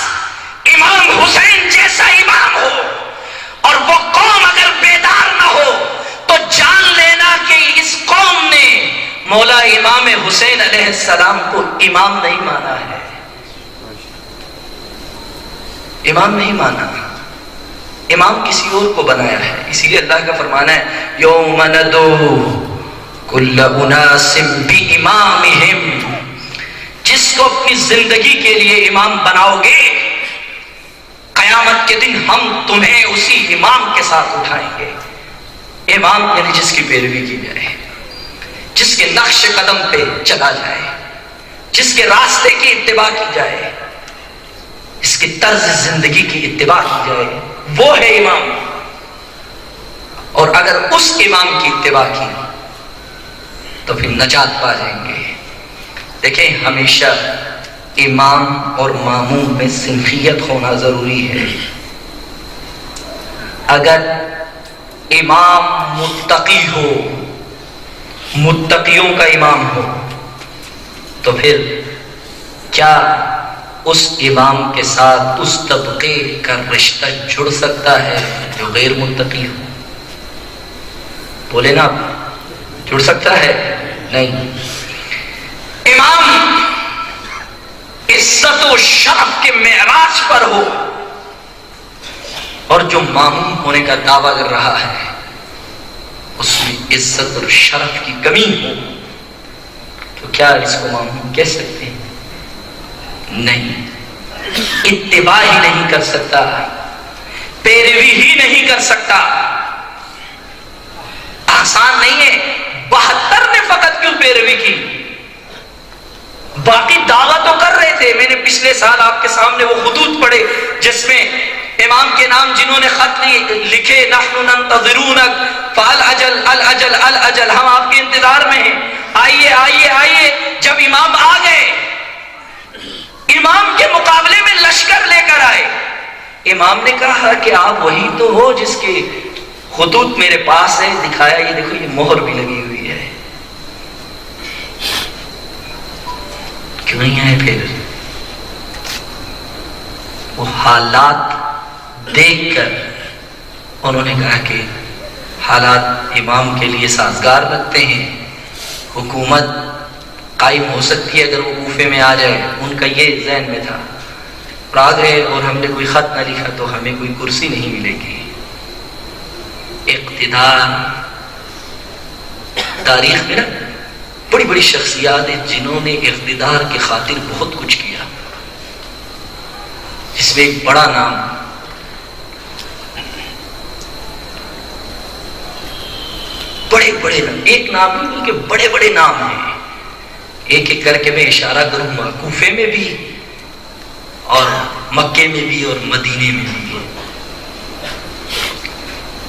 امام حسین جیسا امام ہو اور وہ قوم اگر بیدار نہ ہو تو جان لینا کہ اس قوم نے مولا امام حسین علیہ السلام کو امام نہیں مانا ہے، امام نہیں مانا، امام کسی اور کو بنایا ہے. اسی لیے اللہ کا فرمانا ہے یوم ندعو کل اناس بامامہم، جس کو اپنی زندگی کے لیے امام بناؤ گے قیامت کے دن ہم تمہیں اسی امام کے ساتھ اٹھائیں گے. امام یعنی جس کی پیروی کی جائے، جس کے نقش قدم پہ چلا جائے، جس کے راستے کی اتباع کی جائے، اس کی طرز زندگی کی اتباع کی جائے، وہ ہے امام. اور اگر اس امام کی اتباع کی تو پھر نجات پا جائیں گے. دیکھیں ہمیشہ امام اور ماموم میں صنفیت ہونا ضروری ہے. اگر امام متقی ہو، متقیوں کا امام ہو، تو پھر کیا اس امام کے ساتھ اس طبقے کا رشتہ جڑ سکتا ہے جو غیر متقی ہو؟ بولے نا، جڑ سکتا ہے؟ نہیں. امام عزت و شرف کے معراج پر ہو اور جو ماموم ہونے کا دعویٰ کر رہا ہے اس میں عزت اور شرف کی کمی ہو تو کیا اس کو ماموم کہہ سکتے ہیں؟ نہیں. اتباع ہی نہیں کر سکتا، پیروی ہی نہیں کر سکتا. آسان نہیں ہے. 72 نے فقط کیوں پیروی کی؟ باقی دعویٰ تو کر رہے تھے. میں نے پچھلے سال آپ کے سامنے وہ خطوط پڑھے جس میں امام کے نام جنہوں نے خط لکھے نحن ننتظرونک فالاجل الاجل الاجل، ہم آپ کے انتظار میں ہیں، آئیے آئیے آئیے. جب امام آ گئے، امام کے مقابلے میں لشکر لے کر آئے. امام نے کہا کہ آپ وہی تو ہو جس کے خطوط میرے پاس ہے، دکھایا، یہ دیکھو یہ مہر بھی لگی ہوئی ہے. کیوں نہیں آئے؟ پھر وہ حالات دیکھ کر انہوں نے کہا کہ حالات امام کے لیے سازگار لگتے ہیں، حکومت قائم ہو سکتی ہے اگر وہ کوفے میں آ جائے. ان کا یہ ذہن میں تھا. اور آ گئے اور ہم نے کوئی خط نہ لکھا تو ہمیں کوئی کرسی نہیں ملے گی. اقتدار تاریخ میں نا بڑی بڑی شخصیات ہیں جنہوں نے اقتدار کی خاطر بہت کچھ کیا، جس میں ایک بڑا نام بڑے بڑے نام، ایک نام نہیں بلکہ بڑے بڑے نام ہیں. ایک ایک کر کے میں اشارہ کروں گا. کوفے میں بھی اور مکے میں بھی اور مدینے میں بھی.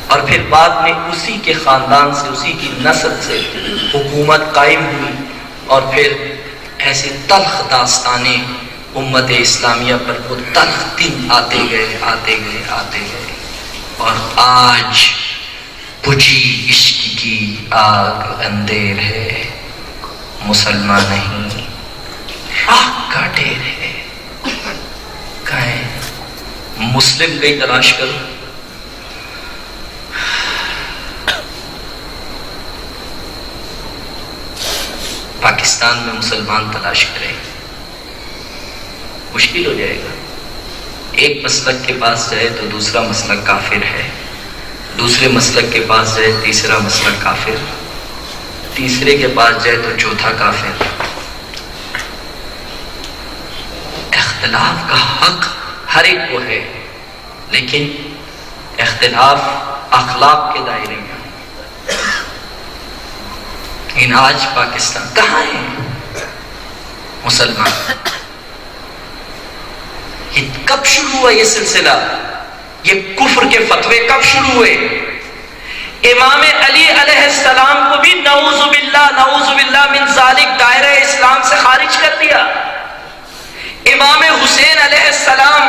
اور پھر بعد میں اسی کے خاندان سے، اسی کی نسل سے حکومت قائم ہوئی. اور پھر ایسے تلخ داستانیں امت اسلامیہ پر وہ تلخ دن آتے گئے آتے گئے آتے گئے. اور آج بجھی عشق کی آگ اندھیر ہے، مسلمان نہیں آگ کا ڈھیر ہے. کہیں مسلم کہیں تلاش کرو. پاکستان میں مسلمان تلاش کریں، مشکل ہو جائے گا. ایک مسلک کے پاس جائے تو دوسرا مسلک کافر ہے، دوسرے مسلک کے پاس جائے تیسرا مسلک کافر، تیسرے کے پاس جائے تو چوتھا کافر. اختلاف کا حق ہر ایک کو ہے، لیکن اختلاف اخلاق کے دائرے میں. لیکن آج پاکستان کہاں ہے مسلمان؟ یہ کب شروع ہوا یہ سلسلہ؟ یہ کفر کے فتوے کب شروع ہوئے؟ امام علی علیہ السلام کو بھی نعوذ باللہ من ذالک دائرہ اسلام سے خارج کر دیا. امام حسین علیہ السلام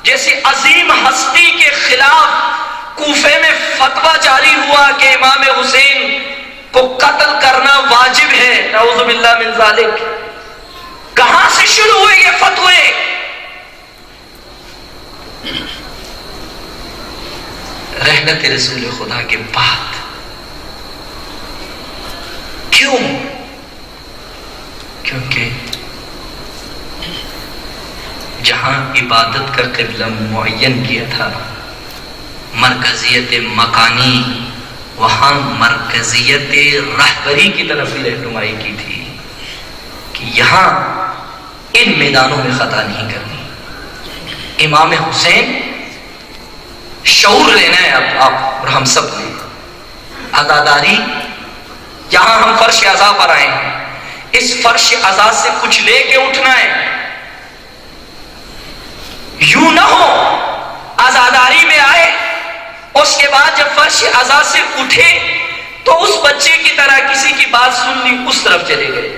جیسی عظیم ہستی کے خلاف کوفے میں فتویٰ جاری ہوا کہ امام حسین کو قتل کرنا واجب ہے. نعوذ باللہ من ذالک. کہاں سے شروع ہوئے یہ فتوے؟ رحمت رسول خدا کے بعد. کیوں؟ کیونکہ جہاں عبادت کا قبلہ معین کیا تھا، مرکزیت مکانی، وہاں مرکزیت رہبری کی طرف بھی رہنمائی کی تھی کہ یہاں ان میدانوں میں خطا نہیں کرنی. امام حسین شعور لینا ہے اب آپ اور ہم سب نے. عزاداری، یہاں ہم فرش عزا پر آئے ہیں، اس فرش عزا سے کچھ لے کے اٹھنا ہے. یوں نہ ہو عزاداری میں آئے، اس کے بعد جب فرش عزا سے اٹھے تو اس بچے کی طرح کسی کی بات سن لی اس طرف چلے گئے،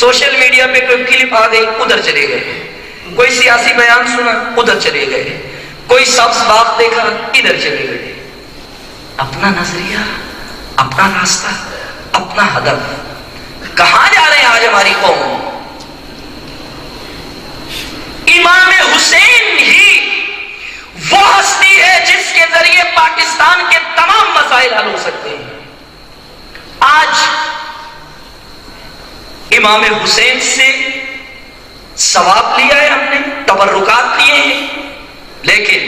سوشل میڈیا پہ کوئی کلپ آ گئی ادھر چلے گئے، کوئی سیاسی بیان سنا ادھر چلے گئے، کوئی سبز باغ دیکھا ادھر چلے گئے. اپنا نظریہ، اپنا راستہ، اپنا ہدف. کہاں جا رہے ہیں آج ہماری قوم؟ امام حسین ہی وہ ہستی ہے جس کے ذریعے پاکستان کے تمام مسائل حل ہو سکتے ہیں. آج امام حسین سے ثواب لیا ہے، ہم نے تبرکات لیے ہیں، لیکن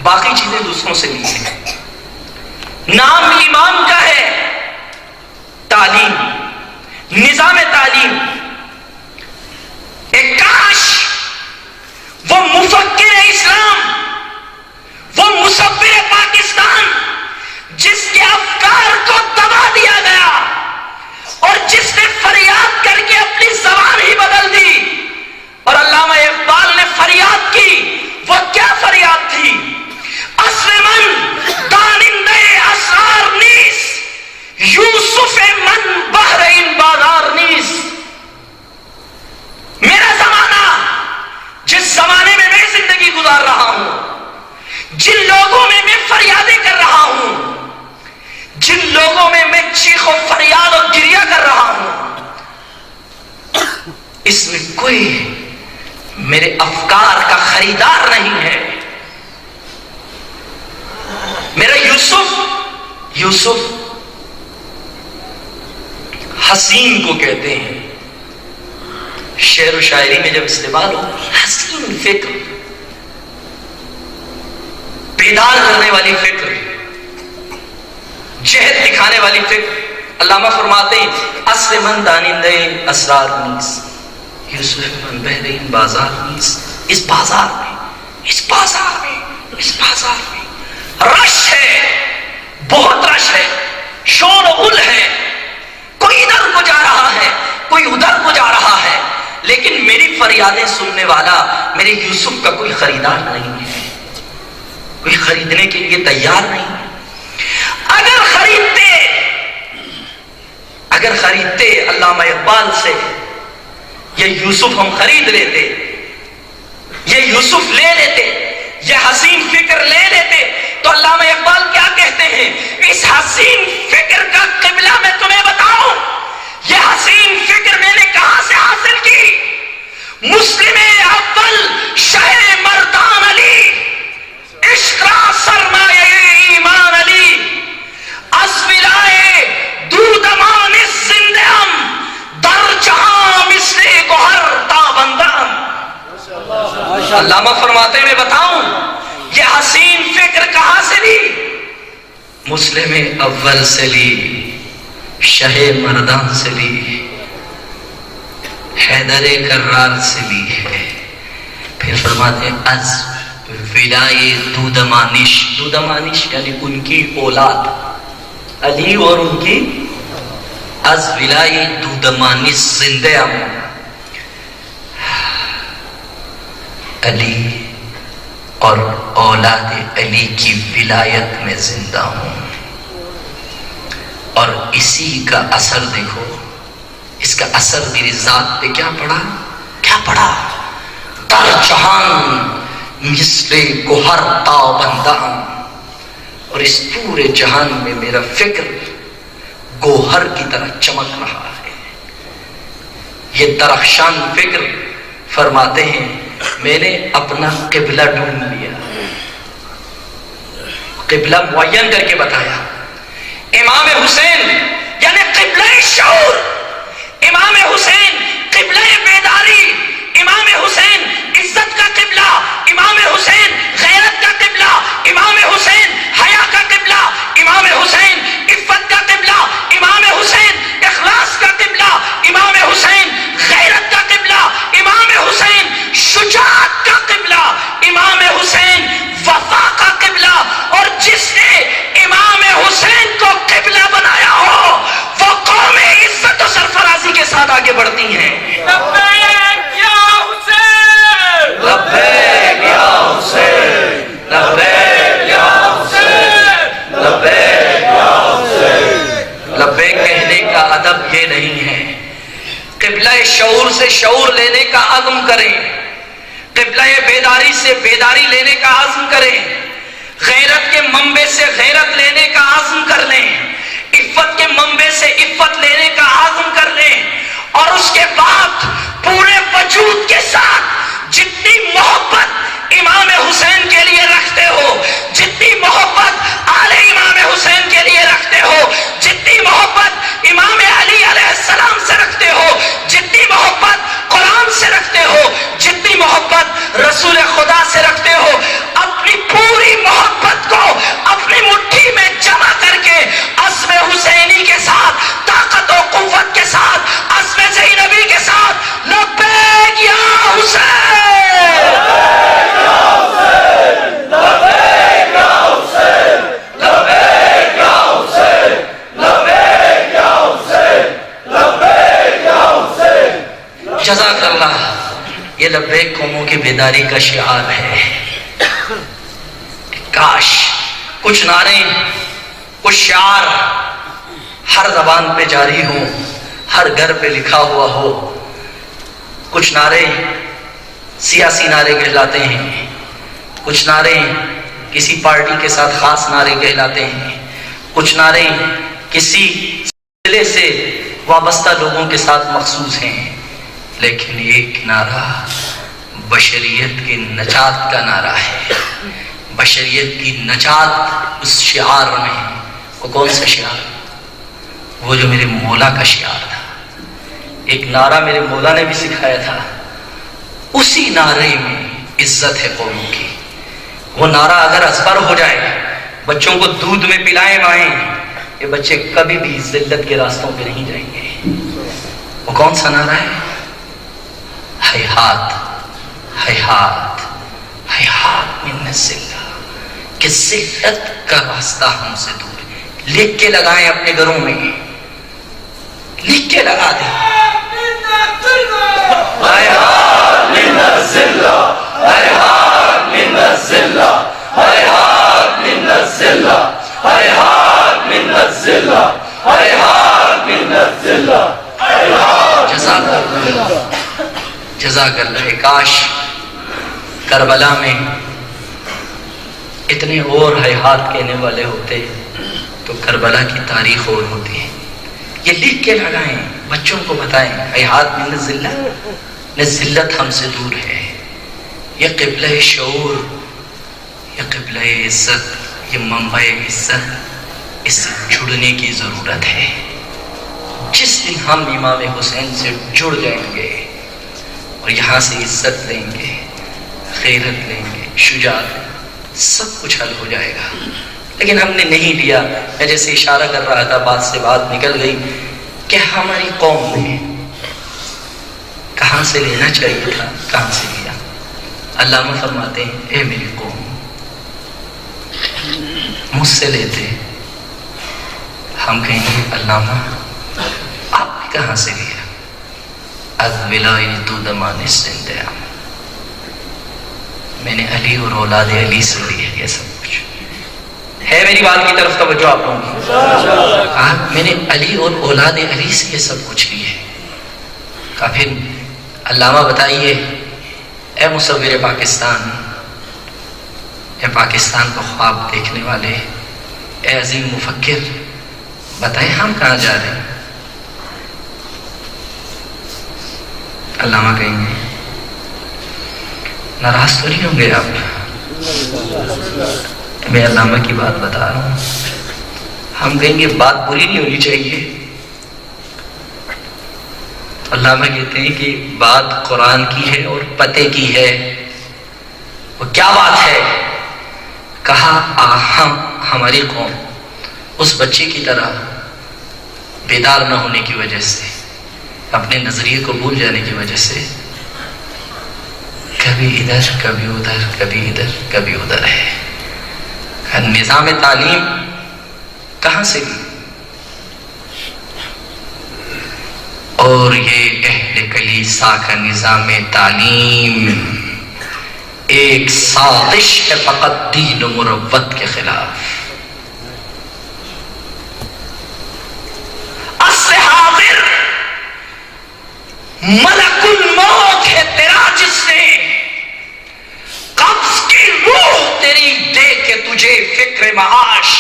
باقی چیزیں دوسروں سے لی ہیں. نام امام کا ہے تعلیم، نظام تعلیم. ایک کاش وہ مفکر اسلام، وہ مصور پاکستان جس کے افکار کو دبا دیا گیا اور جس نے فریاد کر کے اپنی زبان ہی بدل دی. اور علامہ اقبال نے فریاد کی، وہ کیا فریاد تھی؟ اسر من دانندے اسرار نیس، یوسف من بحر ان بازار نیس. میرا زمانہ، جس زمانے میں میں زندگی گزار رہا ہوں، جن لوگوں میں میں فریادیں کر رہا ہوں، جن لوگوں میں میں چیخ و فریاد اور گریہ کر رہا ہوں، اس میں کوئی میرے افکار کا خریدار نہیں ہے. میرا یوسف حسین کو کہتے ہیں. شعر و شاعری میں جب استعمال ہو، حسین فکر، بیدار کرنے والی فکر، جہد دکھانے والی فکر. علامہ فرماتے ہیں اسر من دانندے اسرار نیس، یوسف من بحرین بازار نیس. اس بازار میں رش ہے، بہت رش ہے، شور و غل ہے، کوئی ادھر کو جا رہا ہے، کوئی ادھر کو جا رہا ہے، لیکن میری فریادیں سننے والا میرے یوسف کا کوئی خریدار نہیں ہے، کوئی خریدنے کے لیے تیار نہیں ہے. اگر خریدتے علامہ اقبال سے یہ یوسف ہم خرید لیتے، یہ یوسف لے لیتے، یہ حسین فکر لے لیتے، تو علامہ اقبال کیا کہتے ہیں؟ اس حسین فکر کا قبلہ میں تمہیں بتاؤں، یہ حسین فکر میں نے کہاں سے حاصل کی؟ مسلم اول شہ مردان علی، اشترا سرمایہ ایمان علی، از ولائے دودمان زندہم، در جہاں مثل گوہر تابندہم. علامہ فرماتے میں بتاؤں یہ حسین فکر کہاں سے لی؟ مسلم اول سے لی، شہ مردان سے لی، حیدر کرار سے لی ہے. پھر فرماتے ہیں از ولائے دودمانش، دودمانش یعنی ان کی اولاد علی اور ان کی، از ولائے دودمانش زندہ ہوں، علی اور اولاد علی کی ولایت میں زندہ ہوں. اور اسی کا اثر دیکھو، اس کا اثر میری ذات پہ کیا پڑا؟ کیا پڑا؟ در جہان مثل گوہر تابندہم، اور اس پورے جہان میں میرا فکر گوہر کی طرح چمک رہا ہے۔ یہ درخشان فکر فرماتے ہیں میں نے اپنا قبلہ ڈھونڈ لیا، قبلہ معین کر کے بتایا۔ امام حسین یعنی قبلہ شعور، امام حسین قبلہ بیداری، امام حسین عزت کا قبلہ، امام حسین غیرت کا قبلہ، امام حسین حیا کا قبلہ، امام حسین عفت کا قبلہ، امام حسین اخلاص کا قبلہ، امام حسین غیرت کا قبلہ، امام حسین شجاعت کا قبلہ، امام حسین وفا کا قبلہ۔ اور جس نے امام حسین کو قبلہ بنایا ہو وہ قومیں عزت و سرفرازی کے ساتھ آگے بڑھتی ہیں۔ لبیک یا حسین، لبیک یا حسین، لبیک یا حسین، لبیک یا حسین۔ لبیک کہنے کا ادب یہ نہیں ہے، قبلہ شعور سے شعور لینے کا عزم کریں، قبلہ بیداری سے بیداری لینے کا عزم کریں، غیرت کے منبع سے غیرت لینے کا عزم کر لیں، عفت کے منبع سے عفت لینے کا عزم کر لیں، اور اس کے بعد پورے وجود کے ساتھ جتنی محبت امام حسین کے لیے رکھتے ہو، جتنی محبت آل امام حسین کے لیے رکھتے ہو، جتنی محبت امام علی علیہ السلام سے رکھتے ہو، جتنی محبت قرآن سے رکھتے ہو، جتنی محبت رسول خدا سے رکھتے ہو، اپنی پوری محبت کو اپنی مٹھی میں جمع کر کے عزم حسینی کے ساتھ، طاقت و قوت کے ساتھ، عزم زینبی کے ساتھ، لبیک یا حسین، لبیک یا حسین، لبیک یا حسین، لبیک یا حسین، لبیک یا حسین۔ جزاک اللہ۔ یہ لبیک قوموں کی بیداری کا شعار ہے۔ کاش کچھ نعرے، کچھ شعار ہر زبان پہ جاری ہوں، ہر گھر پہ لکھا ہوا ہو۔ کچھ نعرے سیاسی نعرے کہلاتے ہیں، کچھ نعرے کسی پارٹی کے ساتھ خاص نعرے کہلاتے ہیں، کچھ نعرے کسی ضلع سے وابستہ لوگوں کے ساتھ مخصوص ہیں، لیکن ایک نعرہ بشریت کی نجات کا نعرہ ہے۔ بشریت کی نجات اس شعار میں ہے۔ وہ کون سا شعار؟ وہ جو میرے مولا کا شعار تھا۔ ایک نعرہ میرے مولا نے بھی سکھایا تھا، اسی نعرے میں عزت ہے قوموں کی۔ وہ نعرہ اگر ازبر ہو جائے، بچوں کو دودھ میں پلائیں مائیں، یہ بچے کبھی بھی ذلت کے راستوں پہ نہیں جائیں گے۔ وہ کون سا نعرہ ہے؟ حیات، حیات، حیات من الذلہ، کہ ذلت کا راستہ ہم سے دور ہے۔ لکھ کے لگائیں اپنے گھروں میں، لکھ کے لگا دیں، حیات من الذلہ، حیات من الذلہ، حیات من الذلہ، حیات من الذلہ، حیات من الذلہ۔ جزاک اللہ، جزاک اللہ۔ کاش کربلا میں اتنے اور حیات کہنے والے ہوتے تو کربلا کی تاریخ اور ہوتی ہے۔ یہ لکھ کے لگائیں، بچوں کو بتائیں، حیات من الذلہ، ذلت ہم سے دور ہے۔ یہ قبلہ شعور، یہ قبلہ عزت، یہ منبع عزت، اس سے جڑنے کی ضرورت ہے۔ جس دن ہم امام حسین سے جڑ جائیں گے اور یہاں سے عزت لیں گے، غیرت لیں گے، شجاعت، سب کچھ حل ہو جائے گا۔ لیکن ہم نے نہیں لیا۔ میں جیسے اشارہ کر رہا تھا، بات سے بات نکل گئی کہ ہماری قوم نے کہاں سے لینا چاہیے تھا، کہاں سے لیا۔ علامہ فرماتے ہیں، اے میری قوم، مجھ سے لیتے، ہم کہیں گے علامہ آپ نے کہاں سے لیا؟ از ولایت دمان السندیا، میں نے علی اور اولاد علی سے لیا یہ سب کچھ۔ ہے میری بات کی طرف توجہ آپ لوگوں کی؟ کہا میں نے علی اور اولاد علی سے یہ سب پوچھ لی ہے. کہا پھر علامہ بتائیے اے مصور پاکستان، اے پاکستان کو خواب دیکھنے والے، اے عظیم مفکر، بتائیں ہم کہاں جا رہے ہیں؟ علامہ کہیں گے ناراض تو نہیں ہوں گے آپ؟ میں علامہ کی بات بتا رہا ہوں. ہم کہیں گے بات بری نہیں ہونی چاہیے. علامہ کہتے ہیں کہ بات قرآن کی ہے اور پتے کی ہے. وہ کیا بات ہے؟ کہا ہماری قوم اس بچے کی طرح بیدار نہ ہونے کی وجہ سے، اپنے نظریے کو بھول جانے کی وجہ سے کبھی ادھر کبھی ادھر کبھی ادھر کبھی ادھر ہے. نظام تعلیم کہاں سے لی؟ اور یہ اہل کلیسا کا نظام تعلیم ایک سازش ہے فقط دین و مروت کے خلاف. حاضر ملک الموت ہے تیرا جس نے قبض کی روح تیری دے کے تجھے فکر معاش.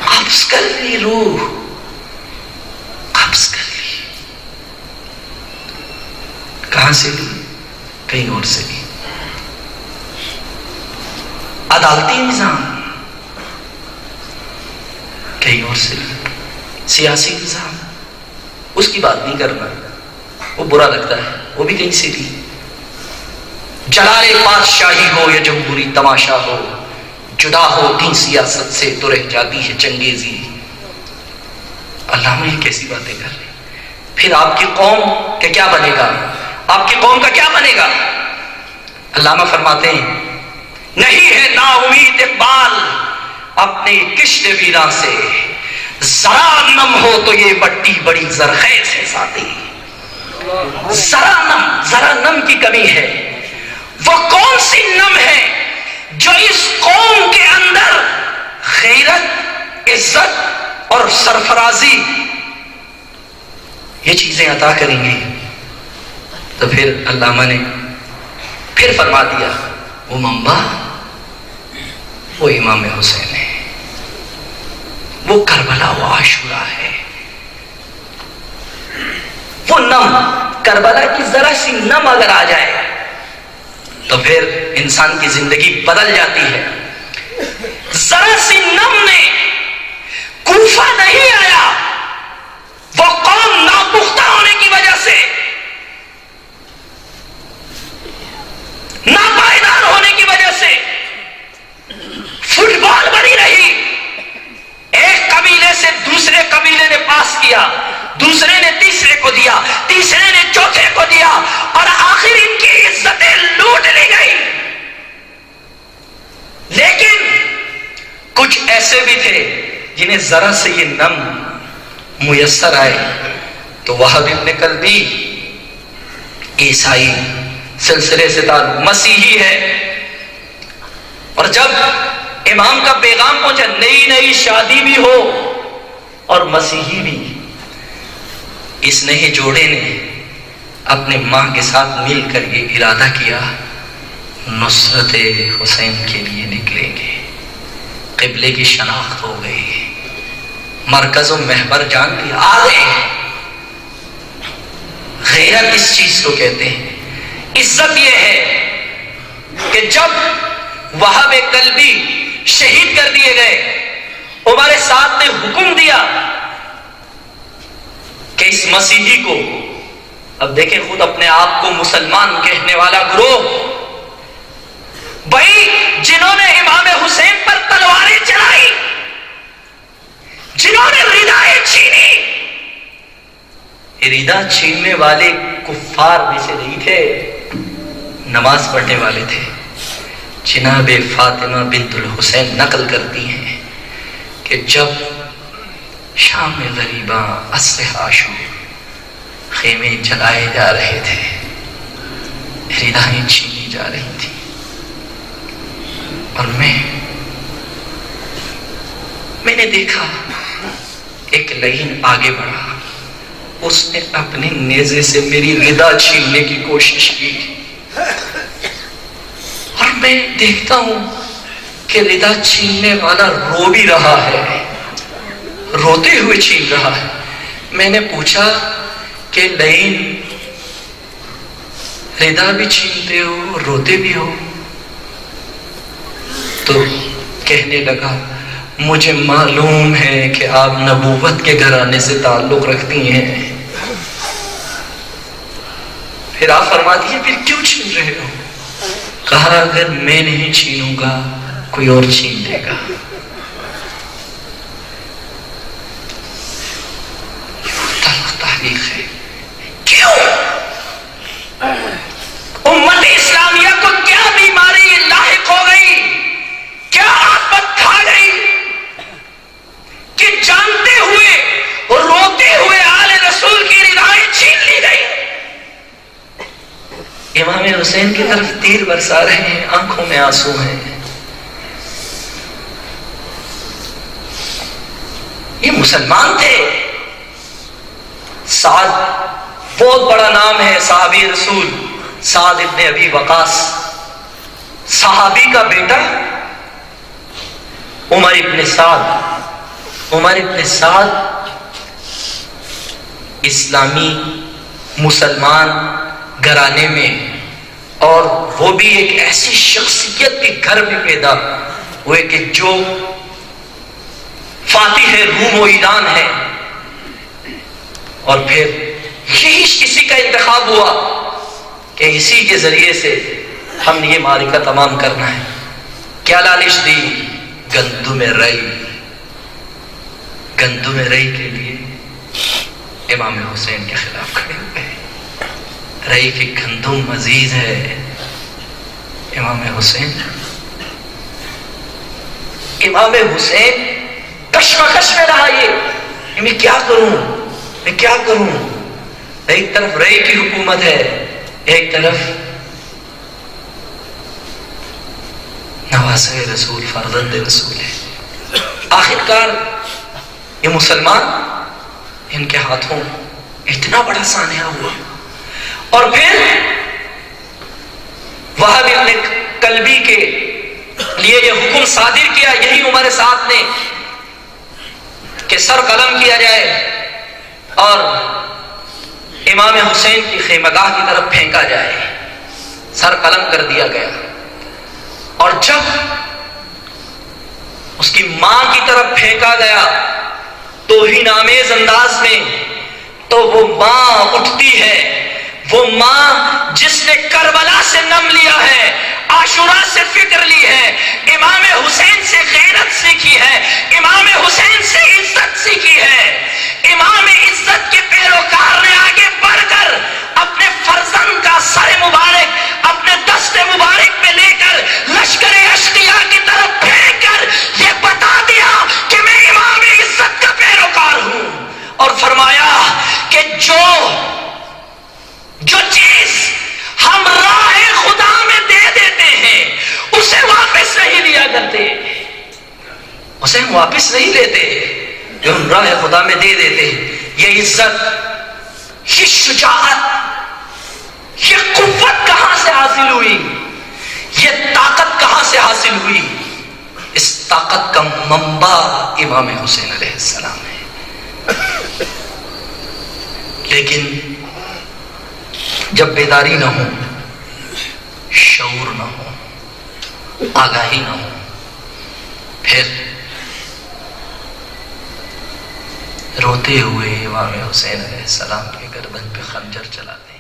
قبض کر لی روح، قبض کر لی. کہاں سے لی؟ کہیں اور سے لی. عدالتی نظام کہیں اور سے لی. سیاسی نظام اس کی بات نہیں کرنا، وہ برا لگتا ہے، وہ بھی کہیں سے لی. جلال بادشاہی ہو یا جمہوری تماشا ہو، جدا ہو دین سیاست سے تو رہ جاتی ہے چنگیزی. علامہ یہ کیسی باتیں کر رہے؟ پھر آپ کی قوم کا کیا بنے گا؟ آپ کی قوم کا کیا بنے گا؟ علامہ فرماتے ہیں نہیں ہے نا امید اقبال اپنے کشت ویراں سے، ذرا نم ہو تو یہ مٹی بڑی زرخیز ہے ساتھی. ذرا نم کی کمی ہے. وہ کون سی نم ہے جو اس قوم کے اندر غیرت، عزت اور سرفرازی یہ چیزیں عطا کریں گی؟ تو پھر علامہ نے پھر فرما دیا وہ منبع وہ امام حسین ہے، وہ کربلا و عاشورہ ہے. وہ نم کربلا کی ذرا سی نم اگر آ جائے تو پھر انسان کی زندگی بدل جاتی ہے. ذرا سی نم نے کوفہ نہیں آیا، وہ قوم ناپختہ ہونے کی وجہ سے، ناپائیدار ہونے کی وجہ سے فٹ بال بنی رہی. ایک قبیلے سے دوسرے قبیلے نے پاس کیا، دوسرے نے تیسرے کو دیا، تیسرے نے چوتھے کو دیا، اور آخر ان کی عزتیں لوٹ لی گئی. لیکن کچھ ایسے بھی تھے جنہیں ذرا سے یہ نم میسر آئے تو وہاب ابن کلبی عیسائی سلسلے سے تعلق، مسیحی ہے، اور جب امام کا پیغام پہنچا نئی شادی بھی ہو اور مسیحی بھی، اس نئے جوڑے نے اپنے ماں کے ساتھ مل کر یہ ارادہ کیا نصرت حسین کے لیے نکلیں گے. قبلے کی شناخت ہو گئی، مرکز و محور جان لیا، آ گئے. غیرت اس چیز کو کہتے ہیں. عزت یہ ہے کہ جب وہاب کلبی شہید کر دیے گئے، عمر سعد نے حکم دیا کہ اس مسیحی کو، اب دیکھیں خود اپنے آپ کو مسلمان کہنے والا گروہ، بھائی جنہوں نے امام حسین پر تلواریں چلائی، جنہوں نے ردائیں چھینی، ردا چھیننے والے کفار میں سے نہیں تھے، نماز پڑھنے والے تھے. جناب فاطمہ بنت الحسین نقل کرتی ہیں کہ جب شام میں غریباں عصر عاشور خیمے جلائے جا رہے تھے، ردائیں چھینی جا رہی تھی، اور میں میں نے دیکھا ایک لعین آگے بڑھا، اس نے اپنے نیزے سے میری ردا چھیننے کی کوشش کی، اور میں دیکھتا ہوں کہ ردا چھیننے والا رو بھی رہا ہے، روتے ہوئے چھین رہا ہے۔ میں نے پوچھا کہ لعین ردا بھی چھینتے ہو، روتے بھی ہو؟ تو کہنے لگا مجھے معلوم ہے کہ آپ نبوت کے گھرانے سے تعلق رکھتی ہیں۔ پھر آپ فرما دیے پھر کیوں چھین رہے ہو؟ کہا اگر میں نہیں چھینوں گا کوئی اور چھین لے گا۔ تاریخ ہے کیوں امت اسلامیہ کو کیا بیماری لاحق ہو گئی، کیا آفت کھا گئی کہ جانتے ہوئے اور روتے ہوئے آل رسول کی ردائیں چھین لی گئی۔ امام حسین کی طرف تیر برسا رہے ہیں، آنکھوں میں آنسو ہیں۔ یہ مسلمان تھے۔ سعد بہت بڑا نام ہے، صحابی رسول سعد ابن ابی وقاص، صحابی کا بیٹا عمر ابن سعد۔ عمر ابن سعد اسلامی مسلمان گھرانے میں، اور وہ بھی ایک ایسی شخصیت کے گھر میں پیدا ہوئے کہ جو فاتح روم و ایران ہے، اور پھر یہی اسی کا انتخاب ہوا کہ اسی کے ذریعے سے ہم نے یہ معرکہ تمام کرنا ہے۔ کیا لالچ دی؟ گندم رئی۔ گندم رئی کے لیے امام حسین کے خلاف کھڑے ہوئے۔ رئی کی گندم عزیز ہے امام حسین۔ امام حسین کشمکش میں رہا، یہ میں کیا کروں، میں کیا کروں؟ ایک طرف رئی کی حکومت ہے، ایک طرف نواسہ رسول فرزند رسول ہے۔ آخرکار یہ مسلمان، ان کے ہاتھوں اتنا بڑا سانحہ ہوا، اور پھر وہاب ابن کلبی کے لیے یہ حکم صادر کیا، یہی عمر سعد نے، کہ سر قلم کیا جائے اور امام حسین کی خیمگاہ کی طرف پھینکا جائے۔ سر قلم کر دیا گیا، اور جب اس کی ماں کی طرف پھینکا گیا توہین آمیز انداز میں، تو وہ ماں اٹھتی ہے، وہ ماں جس نے کربلا سے نم لیا ہے، عاشورہ سے فکر لی ہے، امام حسین سے غیرت سیکھی ہے، امام حسین سے عزت سیکھی ہے۔ امام عزت کے پیروکار نے آگے بڑھ کر اپنے فرزند کا سر مبارک اپنے دست مبارک میں لے کر لشکر اشقیاء کی طرف پھینک کر یہ بتا دیا کہ میں امام عزت کا پیروکار ہوں، اور فرمایا کہ جو چیز ہم راہ خدا میں دے دیتے ہیں اسے واپس نہیں لیا کرتے، اسے ہم واپس نہیں لیتے، جو ہم راہ خدا میں دے دیتے ہیں۔ یہ عزت، یہ شجاعت، یہ قوت کہاں سے حاصل ہوئی؟ یہ طاقت کہاں سے حاصل ہوئی؟ اس طاقت کا منبع امام حسین علیہ السلام ہے۔ لیکن جب بیداری نہ ہو، شعور نہ ہو، آگاہی نہ ہو، پھر روتے ہوئے امام حسین علیہ السلام کے گردن پہ خنجر چلاتے ہیں۔